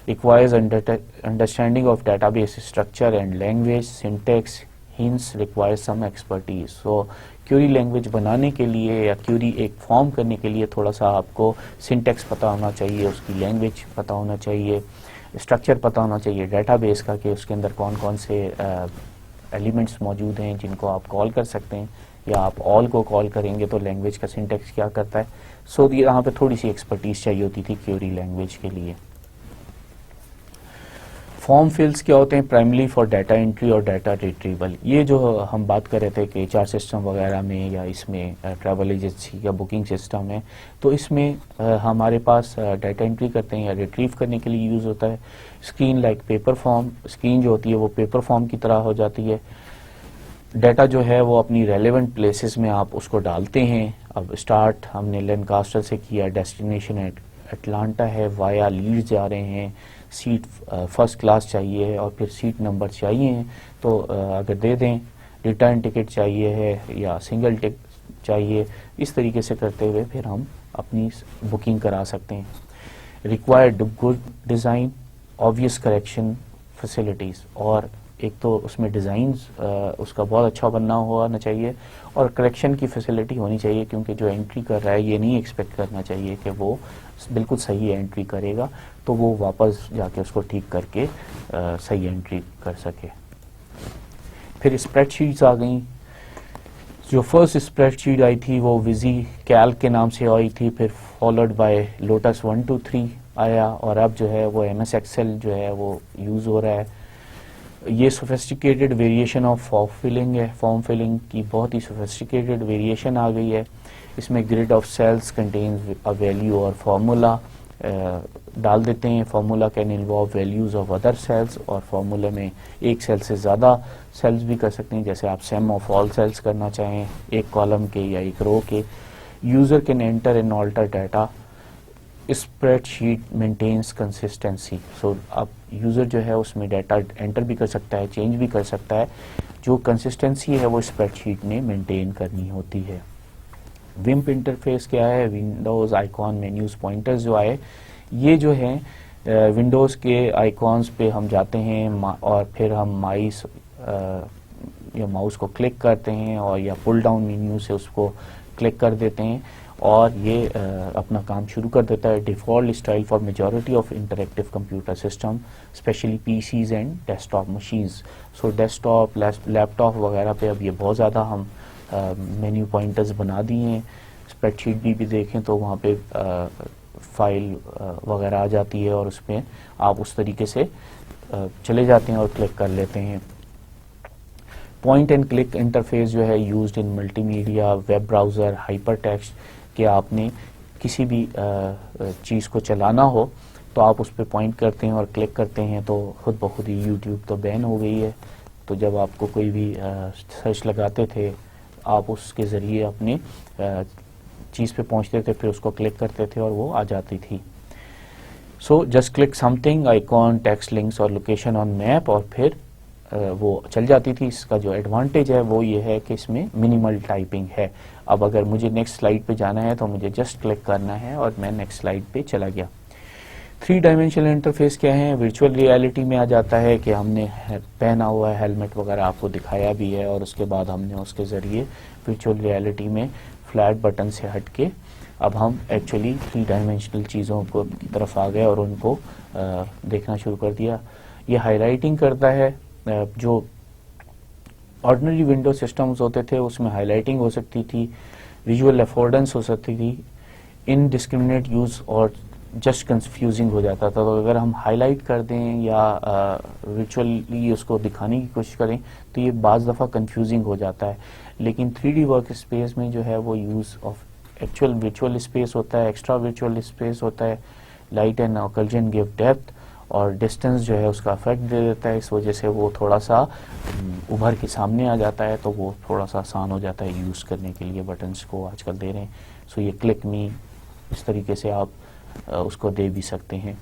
requires understanding of database structure and language, syntax, hence requires some expertise. So query language بنانے کے لیے یا query ایک فارم کرنے کے لیے تھوڑا سا آپ کو syntax پتا ہونا چاہیے, اس کی لینگویج پتا ہونا چاہیے, اسٹرکچر پتا ہونا چاہیے ڈیٹا بیس کا کہ اس کے اندر کون کون سے ایلیمنٹس موجود ہیں جن کو آپ کال کر سکتے ہیں, یا آپ آل کو کال کریں گے تو لینگویج کا سنٹیکس کیا کرتا ہے. سو یہاں پہ تھوڑی سی ایکسپرٹیز چاہیے ہوتی تھی کیوری لینگویج کے لیے. فارم فیلڈز کیا ہوتے ہیں؟ پرائملی فار ڈیٹا انٹری اور ڈیٹا ریٹریول. یہ جو ہم بات کر رہے تھے کہ HR سسٹم وغیرہ میں یا اس میں ٹریول ایجنسی یا بکنگ سسٹم ہے, تو اس میں ہمارے پاس ڈیٹا انٹری کرتے ہیں یا ریٹریو کرنے کے لیے یوز ہوتا ہے. Screen like paper form, screen جو ہوتی ہے وہ پیپر فارم کی طرح ہو جاتی ہے. ڈیٹا جو ہے وہ اپنی ریلیونٹ پلیسز میں آپ اس کو ڈالتے ہیں. اب اسٹارٹ ہم نے لینکاسٹر سے کیا, ڈیسٹینیشن اٹلانٹا ہے, وایا لیڈ جا رہے ہیں, سیٹ فرسٹ کلاس چاہیے اور پھر سیٹ نمبر چاہیے ہیں تو اگر دے دیں, ریٹرن ٹکٹ چاہیے ہے یا سنگل ٹکٹ چاہیے, اس طریقے سے کرتے ہوئے پھر ہم اپنی بکنگ کرا سکتے ہیں. Required good design, obvious correction facilities, اور ایک تو اس میں ڈیزائنز اس کا بہت اچھا بننا ہونا چاہیے اور کریکشن کی فیسلٹی ہونی چاہیے, کیونکہ جو انٹری کر رہا ہے یہ نہیں ایکسپیکٹ کرنا چاہیے کہ وہ بالکل صحیح انٹری کرے گا, تو وہ واپس جا کے اس کو ٹھیک کر کے صحیح انٹری کر سکے. پھر اسپریڈ شیٹس آ گئیں. جو فرسٹ اسپریڈ شیٹ آئی تھی وہ وزی کیلک کے نام سے آئی تھی, پھر فالوڈ بائی لوٹس 123 آیا, اور اب جو ہے وہ ایم ایس ایکسل جو ہے وہ یوز ہو رہا ہے. یہ sophisticated variation of form filling ہے, فارم فلنگ کی بہت ہی سوفسٹیکیٹڈ ویریشن آ گئی ہے. اس میں grid of cells contains a value اور فارمولا ڈال دیتے ہیں. Formula can involve values of other cells, اور فارمولے میں ایک سیل سے زیادہ سیلز بھی کر سکتے ہیں, جیسے آپ سیم آف آل سیلز کرنا چاہیں ایک کالم کے یا ایک رو کے. User can enter and alter data. Spreadsheet maintains consistency, so اب یوزر جو ہے اس میں ڈیٹا انٹر بھی کر سکتا ہے, چینج بھی کر سکتا ہے. جو کنسسٹنسی ہے وہ اسپریڈ شیٹ نے مینٹین کرنی ہوتی ہے. ومپ انٹرفیس کیا ہے؟ ونڈوز آئیکن مینیوز پوائنٹرز جو آئے, یہ جو ہیں ونڈوز کے آئیکونز پہ ہم جاتے ہیں اور پھر ہم ماؤس کو کلک کرتے ہیں اور یا پل ڈاؤن مینیو سے اس کو کلک کر دیتے ہیں اور یہ اپنا کام شروع کر دیتا ہے. Default style for majority of interactive computer system, especially PCs and desktop machines. So desktop laptop وغیرہ پہ اب یہ بہت زیادہ ہم مینیو پوائنٹرز بنا دیے ہیں. اسپریڈ شیٹ بھی دیکھیں تو وہاں پہ فائل وغیرہ آ جاتی ہے اور اس میں آپ اس طریقے سے چلے جاتے ہیں اور کلک کر لیتے ہیں. پوائنٹ اینڈ کلک انٹرفیس جو ہے used in multi media, web browser, hyper text, کہ آپ نے کسی بھی چیز کو چلانا ہو تو آپ اس پہ پوائنٹ کرتے ہیں اور کلک کرتے ہیں تو خود بخود ہی یوٹیوب تو بین ہو گئی ہے. تو جب آپ کو کوئی بھی سرچ لگاتے تھے آپ اس کے ذریعے اپنے چیز پہ پہنچتے تھے, پھر اس کو کلک کرتے تھے اور وہ آ جاتی تھی. So just click some thing, icon, text links اور لوکیشن آن میپ, اور پھر وہ چل جاتی تھی. اس کا جو ایڈوانٹیج ہے وہ یہ ہے کہ اس میں منیمل ٹائپنگ ہے. اب اگر مجھے نیکسٹ سلائیڈ پہ جانا ہے تو مجھے جسٹ کلک کرنا ہے اور میں نیکسٹ سلائیڈ پہ چلا گیا. 3 ڈائمینشنل انٹرفیس کیا ہے؟ ورچوئل ریالٹی میں آ جاتا ہے کہ ہم نے پہنا ہوا ہے ہیلمٹ وغیرہ, آپ کو دکھایا بھی ہے, اور اس کے بعد ہم نے اس کے ذریعے ورچوئل ریالٹی میں فلیٹ بٹن سے ہٹ کے اب ہم ایکچولی 3 ڈائمینشنل چیزوں کی طرف آ گئے اور ان کو دیکھنا شروع کر دیا. یہ ہائی لائٹنگ کرتا ہے. جو آرڈنری ونڈو سسٹمز ہوتے تھے اس میں ہائی لائٹنگ ہو سکتی تھی, ویژول افورڈنس ہو سکتی تھی, انڈسکریمنیٹ یوز اور جسٹ کنفیوزنگ ہو جاتا تھا. تو اگر ہم ہائی لائٹ کر دیں یا ورچولی اس کو دکھانے کی کوشش کریں تو یہ بعض دفعہ کنفیوزنگ ہو جاتا ہے. لیکن 3D ورک اسپیس میں جو ہے وہ use of actual virtual space ہوتا ہے, ایکسٹرا ورچوئل اسپیس ہوتا ہے. لائٹ اینڈ اوکلوژن گیو ڈیپتھ, اور ڈسٹینس جو ہے اس کا افیکٹ دے دیتا ہے, اس وجہ سے وہ تھوڑا سا ابھر کے سامنے آ جاتا ہے, تو وہ تھوڑا سا آسان ہو جاتا ہے یوز کرنے کے لیے. بٹنس کو آج کل دے رہے ہیں, سو یہ کلک می اس طریقے سے آپ اس کو دے بھی سکتے ہیں.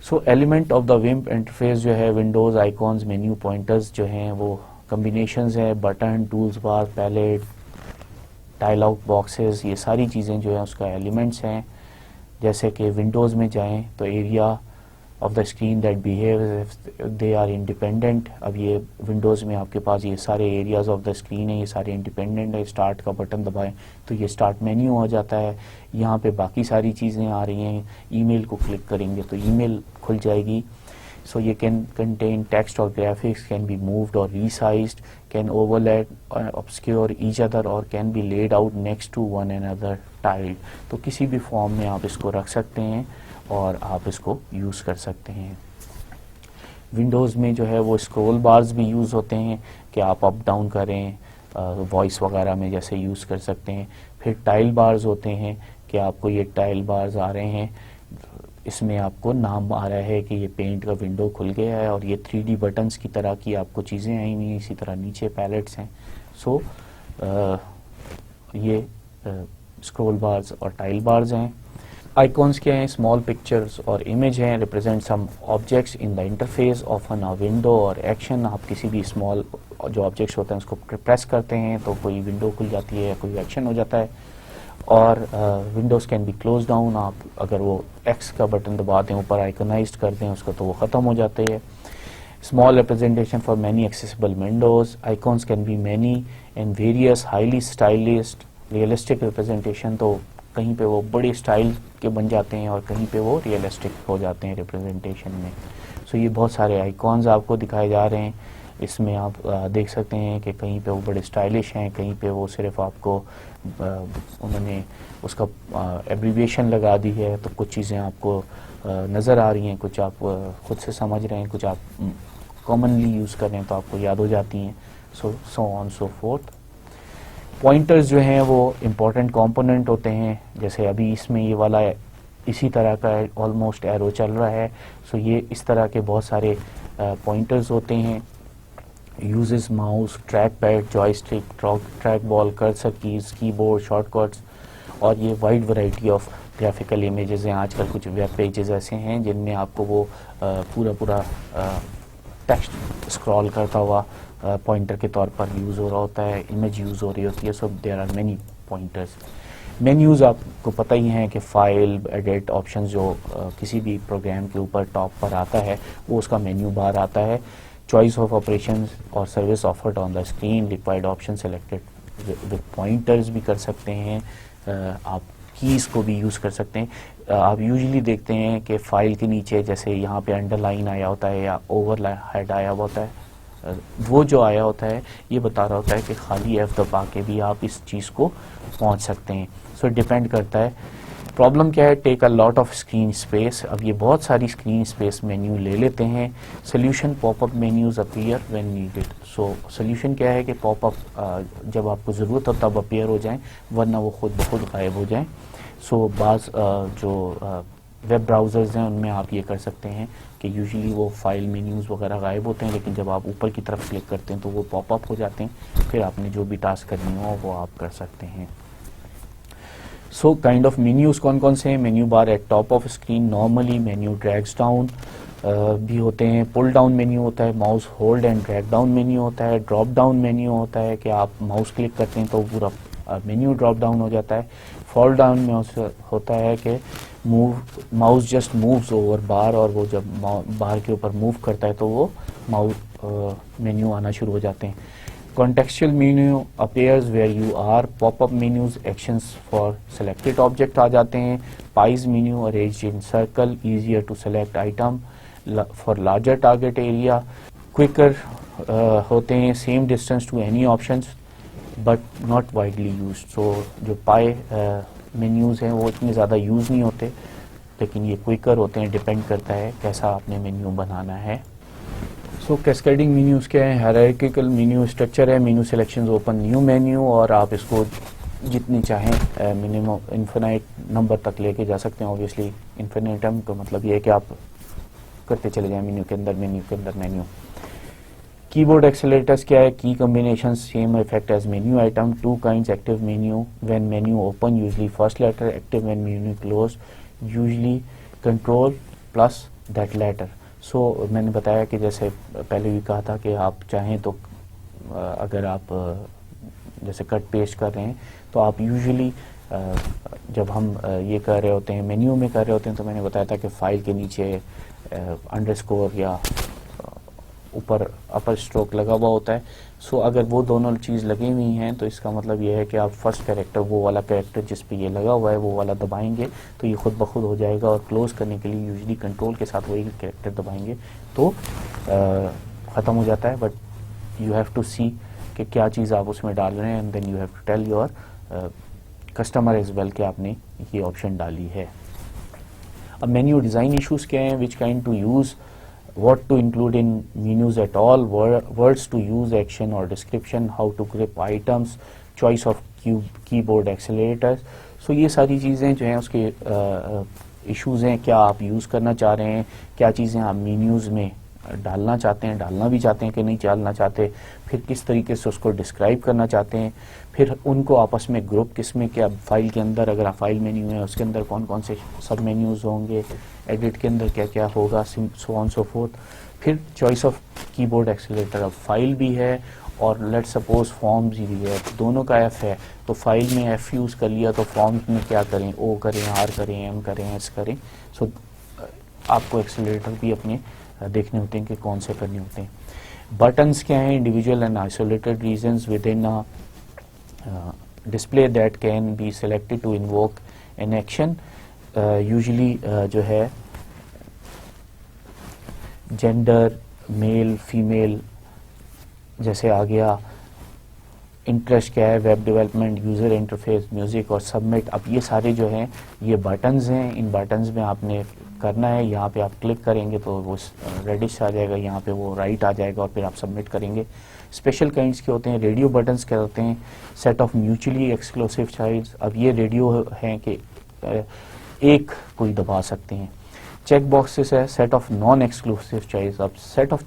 سو ایلیمنٹ آف دا ومپ انٹرفیس جو ہے ونڈوز آئیکونز مینیو پوائنٹرز جو ہیں وہ کمبینیشنز ہیں, بٹن, ٹولز بار, پیلیٹ, ڈائلاگ باکسز, یہ ساری چیزیں جو ہیں اس کا ایلیمنٹس ہیں. جیسے کہ ونڈوز میں جائیں تو area of the screen that behaves they are independent. اب یہ ونڈوز میں آپ کے پاس یہ سارے ایریاز آف دا اسکرین ہیں, یہ سارے انڈیپینڈنٹ ہے. اسٹارٹ کا بٹن دبائیں تو یہ اسٹارٹ مینیو آ جاتا ہے. یہاں پہ باقی ساری چیزیں آ رہی ہیں. ای میل کو کلک کریں گے تو ای میل کھل جائے گی. سو یہ کین کنٹین ٹیکسٹ اور گرافکس, کین بی مووڈ اور ریسائزڈ, can overlap or obscure each other or can be laid out next to one another tiled. تو کسی بھی فارم میں آپ اس کو رکھ سکتے ہیں اور آپ اس کو یوز کر سکتے ہیں. ونڈوز میں جو ہے وہ اسکرول بارز بھی یوز ہوتے ہیں کہ آپ اپ ڈاؤن کریں, وائس وغیرہ میں جیسے یوز کر سکتے ہیں. پھر ٹائل بارز ہوتے ہیں کہ آپ کو یہ ٹائل بارز آ رہے ہیں, اس میں آپ کو نام آ رہا ہے کہ یہ پینٹ کا ونڈو کھل گیا ہے, اور یہ 3D بٹنز کی طرح کی آپ کو چیزیں آئی ہوئی ہیں. اسی طرح نیچے پیلٹس ہیں. سو یہ اسکرول بارز اور ٹائل بارز ہیں. آئیکونس کیا ہیں؟ اسمال پکچرز اور امیج ہیں. Represent some objects in the interface of an window اور ایکشن. آپ کسی بھی اسمال جو آبجیکٹس ہوتے ہیں اس کو پریس کرتے ہیں تو کوئی ونڈو کھل جاتی ہے, کوئی ایکشن ہو جاتا ہے. اور windows can be close down. آپ اگر وہ ایکس کا بٹن دبا دیں, اوپر آئیکنائزڈ کر دیں اس کو, تو وہ ختم ہو جاتے ہے. Small representation for many accessible windows. Icons can be many and various highly stylized. Realistic representation تو کہیں پہ وہ بڑے اسٹائل کے بن جاتے ہیں اور کہیں پہ وہ ریئلسٹک ہو جاتے ہیں ریپرزینٹیشن میں. سو یہ بہت سارے آئیکونز آپ کو دکھائے جا رہے ہیں. اس میں آپ دیکھ سکتے ہیں کہ کہیں پہ وہ بڑے اسٹائلش ہیں, کہیں پہ وہ صرف آپ کو انہوں نے اس کا ایبریویشن لگا دی ہے, تو کچھ چیزیں آپ کو نظر آ رہی ہیں, کچھ آپ خود سے سمجھ رہے ہیں, کچھ آپ کامنلی یوز کر رہے ہیں تو آپ کو یاد ہو جاتی ہیں. سو آن سو فورتھ. پوائنٹرز جو ہیں وہ امپورٹنٹ کمپوننٹ ہوتے ہیں. جیسے ابھی اس میں یہ والا اسی طرح کا آلموسٹ ایرو چل رہا ہے. سو یہ اس طرح کے بہت سارے پوائنٹرز ہوتے ہیں. Uses mouse, trackpad, joystick, trackball, cursor keys, keyboard, shortcuts, اور یہ wide variety of graphical images ہیں. آج کل کچھ ویب پیجز ایسے ہیں جن میں آپ کو وہ پورا ٹیکسٹ اسکرال کرتا ہوا پوائنٹر کے طور پر یوز ہو رہا ہوتا ہے, امیج یوز ہو رہی ہوتی ہے. So there are many pointers. Menus آپ کو پتہ ہی ہیں کہ فائل, ایڈٹ, آپشنز جو کسی بھی پروگرام کے اوپر ٹاپ پر آتا ہے وہ اس کا مینیو بار آتا ہے. چوائس آف آپریشنز اور service offered on the screen. Required option selected with pointers بھی کر سکتے ہیں. آپ کیز کو بھی یوز کر سکتے ہیں. آپ یوزلی دیکھتے ہیں کہ فائل کے نیچے جیسے یہاں پہ انڈر لائن آیا ہوتا ہے یا اوور ہیڈ آیا ہوا ہوتا ہے, وہ جو آیا ہوتا ہے یہ بتا رہا ہوتا ہے کہ خالی ایف دبا کے بھی آپ اس چیز کو پہنچ سکتے ہیں. سو ڈیپینڈ کرتا ہے. پرابلم کیا ہے؟ ٹیک اے لاٹ آف اسکرین اسپیس. اب یہ بہت ساری اسکرین اسپیس مینیو لے لیتے ہیں. Solution pop up menus appear when needed. So solution کیا ہے کہ پاپ اپ جب آپ کو ضرورت ہو تب اپیئر ہو جائیں, ورنہ وہ خود بخود غائب ہو جائیں. سو بعض جو ویب براؤزرز ہیں ان میں آپ یہ کر سکتے ہیں کہ یوزلی وہ فائل مینیوز وغیرہ غائب ہوتے ہیں, لیکن جب آپ اوپر کی طرف کلک کرتے ہیں تو وہ پاپ اپ ہو جاتے ہیں. پھر آپ نے جو بھی ٹاسک کرنی ہو وہ آپ کر سکتے ہیں. سو کائنڈ آف مینیوز کون کون سے ہیں؟ Menu bar at top of screen. Normally menu drags down بھی ہوتے ہیں. پل ڈاؤن مینیو ہوتا ہے. Mouse hold and drag down menu ہوتا ہے. ڈراپ ڈاؤن مینیو ہوتا ہے کہ آپ ماؤس کلک کرتے ہیں تو پورا مینیو ڈراپ ڈاؤن ہو جاتا ہے. فال ڈاؤن میں ہوتا ہے کہ ماؤس جسٹ مووز اوور بار, اور وہ جب بار کے اوپر موو کرتا ہے تو وہ مینیو آنا شروع ہو جاتے ہیں. Contextual menu appears where you are. Pop-up menus, actions for selected object آ جاتے ہیں. Pies menu arranged in circle, easier to select item for larger target area. Quicker ہوتے ہیں. Same distance to any options but not widely used. So جو pie menus ہیں وہ اتنے زیادہ use نہیں ہوتے, لیکن یہ کوئکر ہوتے ہیں. ڈپینڈ کرتا ہے کیسا آپ نے مینیو بنانا ہے. سو کیسکیڈنگ مینیوز کیا ہے؟ ہائرارکیکل مینیو اسٹرکچر ہے. Menu selections open new menu, اور آپ اس کو جتنی چاہیں منیمم انفینائٹ نمبر تک لے کے جا سکتے ہیں. اوبیسلی انفینیٹم کا مطلب یہ ہے کہ آپ کرتے چلے جائیں مینیو کے اندر مینیو. کی بورڈ ایکسیلریٹرز کیا ہے؟ Key combination same effect as menu item. Two kinds active menu when menu open usually first letter, active when menu close usually control plus that letter. So میں نے بتایا کہ جیسے پہلے بھی کہا تھا کہ آپ چاہیں تو اگر آپ جیسے کٹ پیسٹ کر رہے ہیں تو آپ یوزلی جب ہم یہ کر رہے ہوتے ہیں مینیو میں کر رہے ہوتے ہیں تو میں نے بتایا تھا کہ فائل کے نیچے انڈرسکور یا اوپر اپر اسٹروک لگا ہوا ہوتا ہے. سو اگر وہ دونوں چیز لگی ہوئی ہیں تو اس کا مطلب یہ ہے کہ آپ فرسٹ کیریکٹر, وہ والا کیریکٹر جس پہ یہ لگا ہوا ہے وہ والا دبائیں گے تو یہ خود بخود ہو جائے گا, اور کلوز کرنے کے لیے یوزلی کنٹرول کے ساتھ وہی کیریکٹر دبائیں گے تو ختم ہو جاتا ہے. But you have to see کہ کیا چیز آپ اس میں ڈال رہے ہیں, and then you have to tell your customer as well کہ آپ نے یہ آپشن ڈالی ہے. اب مینیو ڈیزائن ایشوز کیا ہیں؟ Which kind to use, what to include in menus at all, words to use, action or description, how to grip items, choice of keyboard accelerators. So یہ ساری چیزیں جو ہیں اس کے ایشوز ہیں. کیا آپ یوز کرنا چاہ رہے ہیں, کیا چیزیں آپ مینیوز میں ڈالنا چاہتے ہیں، ڈالنا بھی چاہتے ہیں کہ نہیں ڈالنا چاہتے، پھر کس طریقے سے اس کو ڈسکرائب کرنا چاہتے ہیں، پھر ان کو آپس میں گروپ کس میں کیا فائل کے اندر، اگر آپ فائل مینیو ہے اس کے اندر کون کون سے سب مینیوز ہوں گے، ایڈٹ کے اندر کیا کیا ہوگا، سو آن سو فورتھ. پھر چوائس آف کی بورڈ ایکسیلیٹر، اب فائل بھی ہے اور لیٹ سپوز فارمز بھی ہے، دونوں کا ایف ہے تو فائل میں ایف یوز کر لیا تو فارمز میں کیا کریں، او کریں، آر کریں، ایم کریں، ایس کریں. سو آپ کو ایکسیلیٹر بھی اپنے دیکھنے ہوتے ہیں کہ کون سے کرنے ہوتے ہیں. بٹنس کیا ہیں، individual and isolated regions within display that can be selected to invoke an action. Usually جو ہے جینڈر، میل، فیمیل، جیسے آ گیا انٹرسٹ کیا ہے، web development, user interface, music اور سبمٹ. اب یہ سارے جو ہیں یہ بٹنز ہیں، ان بٹنز میں آپ نے کرنا ہے، یہاں پہ آپ کلک کریں گے تو وہ ریڈش آ جائے گا، یہاں پہ وہ رائٹ آ جائے گا اور پھر آپ سبمٹ کریں گے. اسپیشل کائنڈس کے ہوتے ہیں، ریڈیو بٹنز کے ہوتے ہیں، set of mutually exclusive choice. اب یہ ریڈیو ہیں کہ ایک کوئی دبا سکتے ہیں. چیک باکسز ہے، set of non exclusive choice. اب سیٹ آف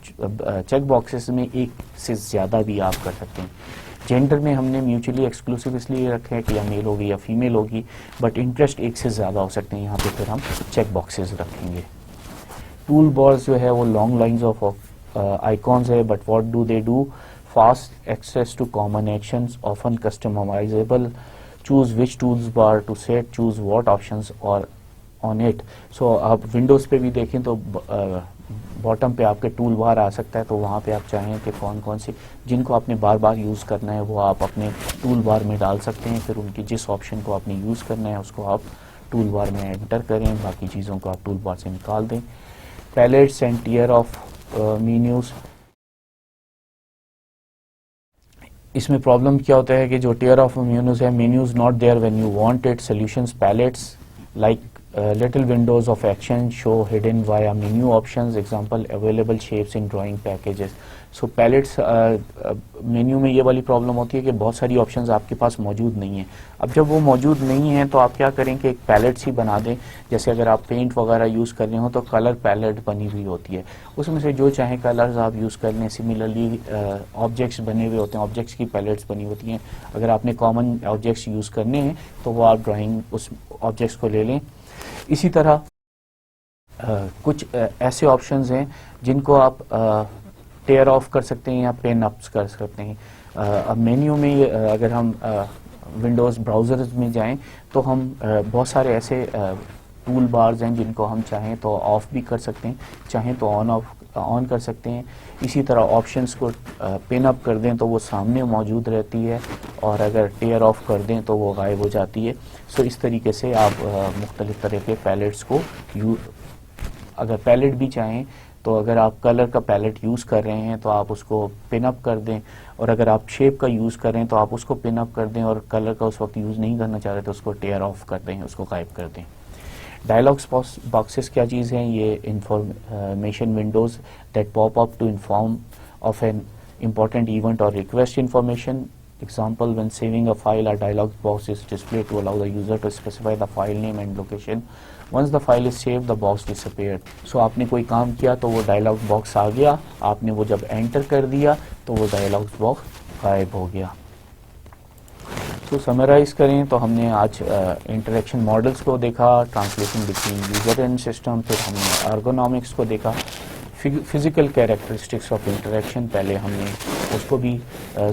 چیک باکسز میں ایک سے زیادہ بھی آپ کر سکتے ہیں. جینڈر میں ہم نے میوچلی ایکسکلوسیو اس لیے رکھے ہیں کہ یا میل ہوگی یا فیمیل ہوگی، بٹ انٹرسٹ ایک سے زیادہ ہو سکتے ہیں، یہاں پہ پھر ہم چیک باکسز رکھیں گے. ٹول بارز جو ہے وہ لانگ لائنز آف آئیکونز ہے، but what do they do, fast access to common actions, often customizable, choose which tools bar to set, choose what options are on it. سو آپ Windows پہ بھی دیکھیں تو bottom پہ آپ کے ٹول بار آ سکتا ہے، تو وہاں پہ آپ چاہیں کہ کون کون سے جن کو آپ نے بار بار یوز کرنا ہے وہ آپ اپنے ٹول بار میں ڈال سکتے ہیں. پھر ان کی جس آپشن کو آپ نے یوز کرنا ہے اس کو آپ ٹول بار میں انٹر کریں، باقی چیزوں کو آپ ٹول بار سے نکال دیں. Palettes and tear off menus, اس میں پرابلم کیا ہوتا ہے کہ جو ٹیئر آف مینیوز ہے، menus not there when you want it. Solutions palettes like little windows of action show hidden via menu options, example available shapes in drawing packages. So palettes menu میں یہ والی problem ہوتی ہے کہ بہت ساری options آپ کے پاس موجود نہیں ہیں. اب جب وہ موجود نہیں ہیں تو آپ کیا کریں کہ ایک پیلیٹس ہی بنا دیں. جیسے اگر آپ پینٹ وغیرہ یوز کر رہے ہوں تو کلر پیلیٹ بنی ہوئی ہوتی ہے، اس میں سے جو چاہیں کلرز آپ یوز کر لیں. سملرلی آبجیکٹس بنے ہوئے ہوتے ہیں، آبجیکٹس کی پیلیٹس بنی ہوتی ہیں. اگر آپ نے کامن آبجیکٹس یوز کرنے ہیں تو وہ آپ ڈرائنگ اس آبجیکٹس کو لے لیں. اسی طرح کچھ ایسے آپشنز ہیں جن کو آپ ٹیئر آف کر سکتے ہیں یا پین اپس کر سکتے ہیں. اب مینیو میں اگر ہم ونڈوز براؤزرز میں جائیں تو ہم بہت سارے ایسے ٹول بارز ہیں جن کو ہم چاہیں تو آف بھی کر سکتے ہیں، چاہیں تو آن کر سکتے ہیں. اسی طرح آپشنز کو پن اپ کر دیں تو وہ سامنے موجود رہتی ہے، اور اگر ٹیئر آف کر دیں تو وہ غائب ہو جاتی ہے. سو اس طریقے سے آپ مختلف طرح کے پیلیٹس کو اگر پیلیٹ بھی چاہیں تو اگر آپ کلر کا پیلیٹ یوز کر رہے ہیں تو آپ اس کو پن اپ کر دیں، اور اگر آپ شیپ کا یوز کر رہے ہیں تو آپ اس کو پن اپ کر دیں، اور کلر کا اس وقت یوز نہیں کرنا چاہ رہے تو اس کو ٹیئر آف کر دیں، اس کو غائب کر دیں. ڈائلاگس باکسز کیا چیز ہیں؟ یہ information windows that pop up to inform of an important event or request information. Example, when saving a file, a dialog box is displayed to allow the user to specify the file name and location. Once the file is saved, the box disappeared. So آپ نے کوئی کام کیا تو وہ dialogue box آ گیا، آپ نے وہ جب انٹر کر دیا تو وہ ڈائلاگ باکس غائب ہو گیا. تو سمرائز کریں تو ہم نے آج انٹریکشن ماڈلز کو دیکھا، translation between user and system, پھر ہم نے ارگونامکس کو دیکھا، فزیکل کیریکٹرسٹکس آف انٹریکشن پہلے ہم نے اس کو بھی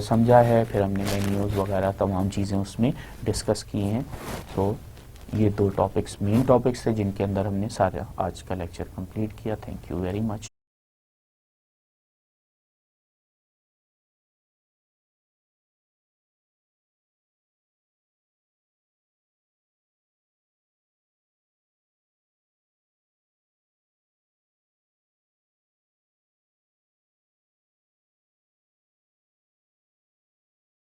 سمجھا ہے، پھر ہم نے مینیوز وغیرہ تمام چیزیں اس میں ڈسکس کی ہیں. تو یہ دو ٹاپکس مین ٹاپکس تھے جن کے اندر ہم نے سارا آج کا لیکچر کمپلیٹ کیا. Thank you very much.